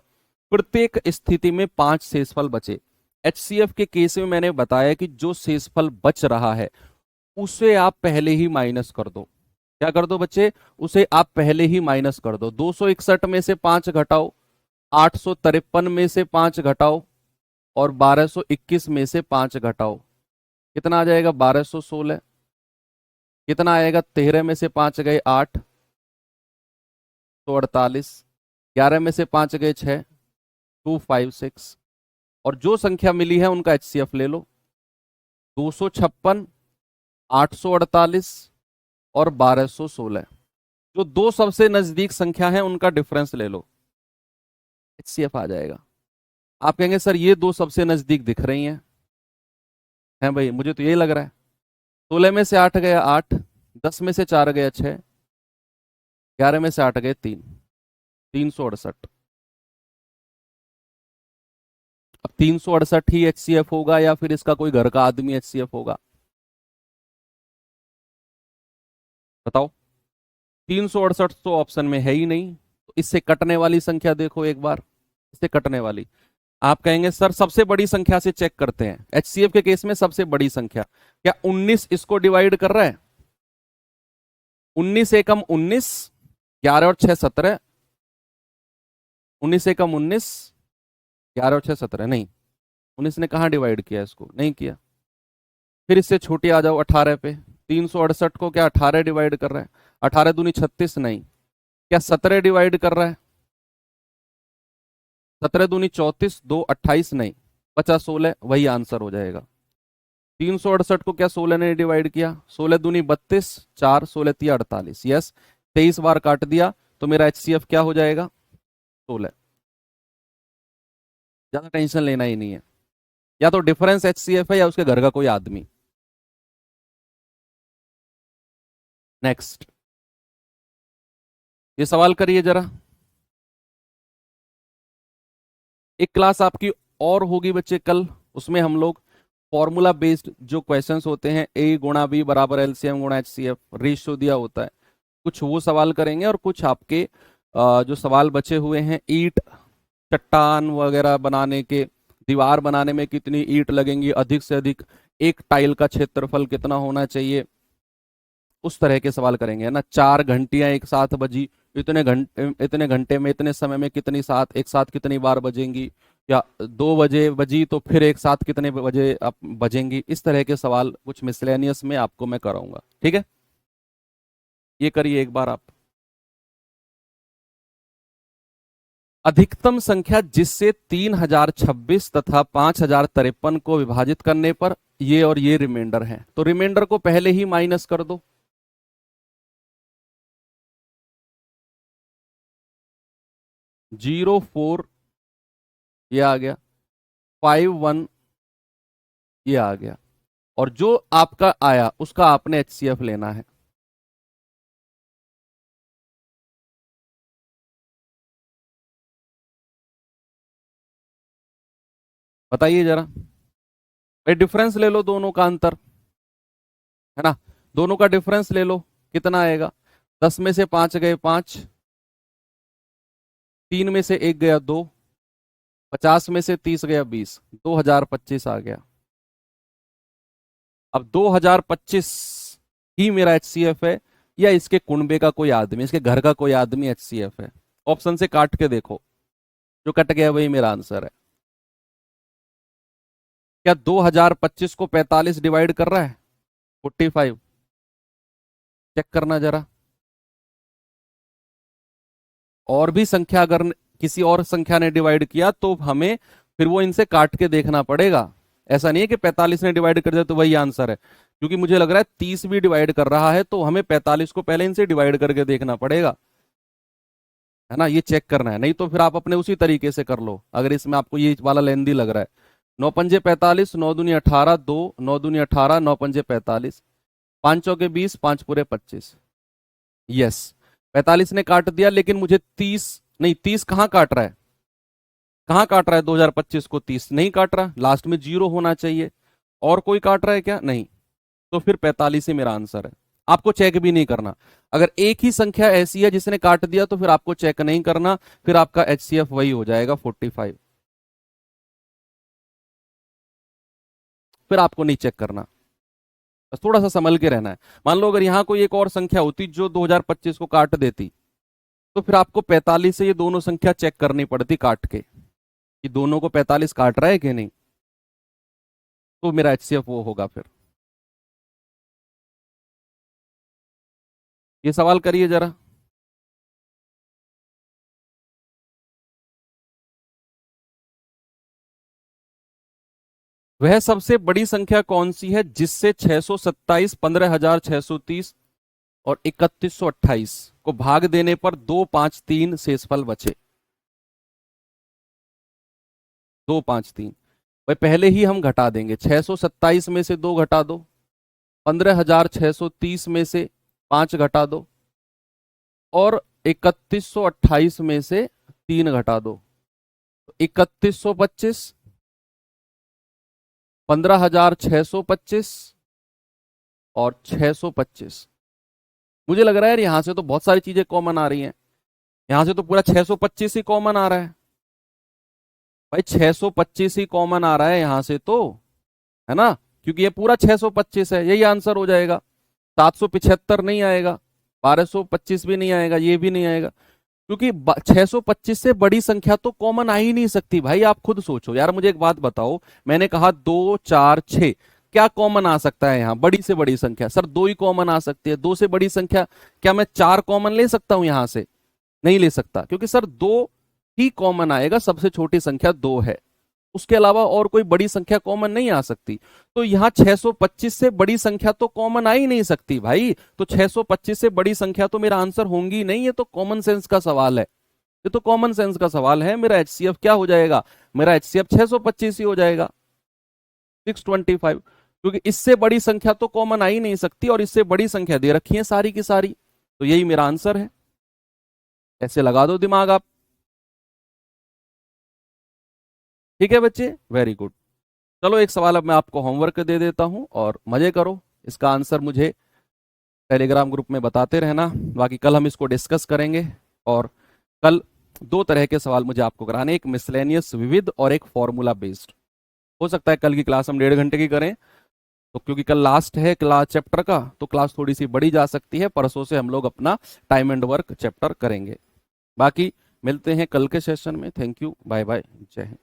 प्रत्येक स्थिति में 5 शेषफल बचे। HCF के केस में मैंने बताया कि जो शेषफल बच रहा है उसे आप पहले ही माइनस कर दो। क्या कर दो बच्चे? उसे आप पहले ही माइनस कर दो। 261 में से 5 घटाओ, 853 में से 5 घटाओ, और 1221 में से 5 घटाओ, कितना आ जाएगा? 1216। कितना आएगा? 13 में से 5 गए 8, तो 48। 11 में से 5 गए 6, 256। और जो संख्या मिली है उनका HCF ले लो, 256, 848 और 1216। जो दो सबसे नजदीक संख्या है उनका डिफरेंस ले लो, HCF आ जाएगा। आप कहेंगे सर ये दो सबसे नजदीक दिख रही हैं भाई, मुझे तो यही लग रहा है। 16 में से 8 गया 8, 10 में से 4 गया 6, 11 में से 8 गए 3, 368। अब 368 ही HCF होगा या फिर इसका कोई घर का आदमी HCF होगा? बताओ। 368 तो ऑप्शन में है ही नहीं, तो इससे कटने वाली संख्या देखो एक बार, इससे कटने वाली। आप कहेंगे सर सबसे बड़ी संख्या से चेक करते हैं, HCF के केस में सबसे बड़ी संख्या क्या 19 इसको डिवाइड कर रहा है? 19 एकम 19, 11 और 6 17, 19 एकम 19, 11 और 6 17, नहीं 19 ने कहा डिवाइड किया, इसको नहीं किया। फिर इससे छोटी आ जाओ 18 पे, 368 को क्या 18 डिवाइड कर रहा है? 18 दूनी 36, नहीं। क्या 17 डिवाइड कर रहा है? 17 दूनी 34, 2 28, नहीं। 50 16, वही आंसर हो जाएगा। 368 को क्या 16 ने डिवाइड किया, 16 दूनी 32, 4 16 तिया 48, यस 23 बार काट दिया तो मेरा HCF क्या हो जाएगा 16। ज्यादा टेंशन लेना ही नहीं है, या तो डिफरेंस HCF है या उसके घर का कोई आदमी। नेक्स्ट, ये सवाल करिए जरा। एक क्लास आपकी और होगी बच्चे कल, उसमें हम लोग फॉर्मूला बेस्ड जो क्वेश्चंस होते हैं, A गुणा B बराबर LCM गुणा HCF, रेशियो दिया होता है, कुछ वो सवाल करेंगे और कुछ आपके जो सवाल बचे हुए हैं ईंट चट्टान वगैरह बनाने के, दीवार बनाने में कितनी ईंट लगेंगी, अधिक से अधिक एक टाइल का क्षेत्रफल कितना होना चाहिए, उस तरह के सवाल करेंगे, है ना। 4 घंटियां एक साथ बजी, इतने घंटे में इतने समय में कितनी साथ एक साथ कितनी बार बजेंगी, या 2 बजे बजी तो फिर एक साथ कितने बजे आप बजेंगी, इस तरह के सवाल कुछ मिसलेनियस में आपको मैं कराऊंगा, ठीक है। ये करिए एक बार आप। अधिकतम संख्या जिससे 3026 तथा 5053 को विभाजित करने पर ये और ये रिमाइंडर है, तो रिमाइंडर को पहले ही माइनस कर दो। 04 ये आ गया, 51 ये आ गया, और जो आपका आया उसका आपने HCF लेना है। बताइए जरा भाई, डिफरेंस ले लो दोनों का अंतर, है ना, दोनों का डिफरेंस ले लो, कितना आएगा, 10 में से 5 गए 5, 3 में से 1 गया 2, 50 में से 30 गया 20, 2025 आ गया। अब 2025 ही मेरा HCF है, या इसके कुनबे का कोई आदमी, इसके घर का कोई आदमी HCF है। ऑप्शन से काट के देखो, जो कट गया वही मेरा आंसर है। क्या 2025 को 45 डिवाइड कर रहा है 45, चेक करना जरा। और भी संख्या अगर किसी और संख्या ने डिवाइड किया तो हमें फिर वो इनसे काट के देखना पड़ेगा, ऐसा नहीं है कि 45 ने डिवाइड कर दिया तो वही आंसर है, क्योंकि मुझे लग रहा है 30 भी डिवाइड कर रहा है तो हमें 45 को पहले इनसे डिवाइड करके देखना पड़ेगा, है ना, ये चेक करना है। नहीं तो फिर आप अपने उसी तरीके से कर लो, अगर इसमें आपको ये वाला लेंदी लग रहा है। 9 पंजे 45, 9 दूनी 18, 2 9 दूनी 18, 9 पंजे 45, 5 चौके 20, 5 पूरे 25, यस 45 ने काट दिया, लेकिन मुझे 30 नहीं, 30 कहाँ काट रहा है, कहाँ काट रहा है 2025 को, 30 नहीं काट रहा, लास्ट में 0 होना चाहिए, और कोई काट रहा है क्या, नहीं, तो फिर 45 ही मेरा आंसर है। आपको चेक भी नहीं करना, अगर एक ही संख्या ऐसी है जिसने काट दिया तो फिर आपको चेक नहीं करना, फिर आपका HCF वही हो जाएगा 45, फिर आपको नहीं चेक करना, बस थोड़ा सा संभल के रहना है। मान लो अगर यहां कोई एक और संख्या होती जो 2025 को काट देती, तो फिर आपको 45 से ये दोनों संख्या चेक करनी पड़ती काट के, कि दोनों को 45 काट रहा है कि नहीं, तो मेरा HCF वो होगा फिर। ये सवाल करिए जरा। वह सबसे बड़ी संख्या कौन सी है जिससे 627, 15,630 और 3128 को भाग देने पर 253 शेषफल बचे। 253 भाई पहले ही हम घटा देंगे, 627 में से 2 घटा दो, 15,630 में से 5 घटा दो, और 3128 में से 3 घटा दो, 3125, 15,625 और 625। मुझे लग रहा है यार यहां से तो बहुत सारी चीजें कॉमन आ रही हैं, यहां से तो पूरा 625 ही कॉमन आ रहा है भाई, 625 ही कॉमन आ रहा है यहां से तो, है ना, क्योंकि ये पूरा 625 है, यही आंसर हो जाएगा। 775 नहीं आएगा, 1225 भी नहीं आएगा, ये भी नहीं आएगा, क्योंकि 625 से बड़ी संख्या तो कॉमन आ ही नहीं सकती भाई। आप खुद सोचो यार, मुझे एक बात बताओ, मैंने कहा 2 4 6, क्या कॉमन आ सकता है यहां, बड़ी से बड़ी संख्या, सर 2 ही कॉमन आ सकती है, 2 से बड़ी संख्या क्या मैं 4 कॉमन ले सकता हूं यहां से, नहीं ले सकता, क्योंकि सर 2 ही कॉमन आएगा, सबसे छोटी संख्या 2 है, उसके अलावा और कोई बड़ी संख्या कॉमन नहीं आ सकती। तो यहाँ 625 से बड़ी संख्या तो कॉमन आ ही नहीं सकती भाई, तो 625 से बड़ी संख्या तो मेरा आंसर होंगी नहीं। ये तो कॉमन सेंस का सवाल है, ये तो कॉमन सेंस का सवाल है। मेरा एचसीएफ क्या हो जाएगा, मेरा एचसीएफ 625 ही हो जाएगा, 625, क्योंकि इससे बड़ी संख्या तो कॉमन आ ही नहीं सकती और इससे बड़ी संख्या दे रखी है सारी की सारी, तो यही मेरा आंसर है। ऐसे लगा दो दिमाग आप। ठीक है बच्चे, वेरी गुड। चलो एक सवाल अब मैं आपको होमवर्क दे देता हूं और मजे करो। इसका आंसर मुझे टेलीग्राम ग्रुप में बताते रहना, बाकी कल हम इसको डिस्कस करेंगे। और कल दो तरह के सवाल मुझे आपको कराने, एक मिसलेनियस विविध और एक फॉर्मूला बेस्ड। हो सकता है कल की क्लास हम 1.5 घंटे की करें, तो क्योंकि कल लास्ट है क्लास चैप्टर का, तो क्लास थोड़ी सी बड़ी जा सकती है। परसों से हम लोग अपना टाइम एंड वर्क चैप्टर करेंगे। बाकी मिलते हैं कल के सेशन में। थैंक यू, बाय बाय, जय हिंद।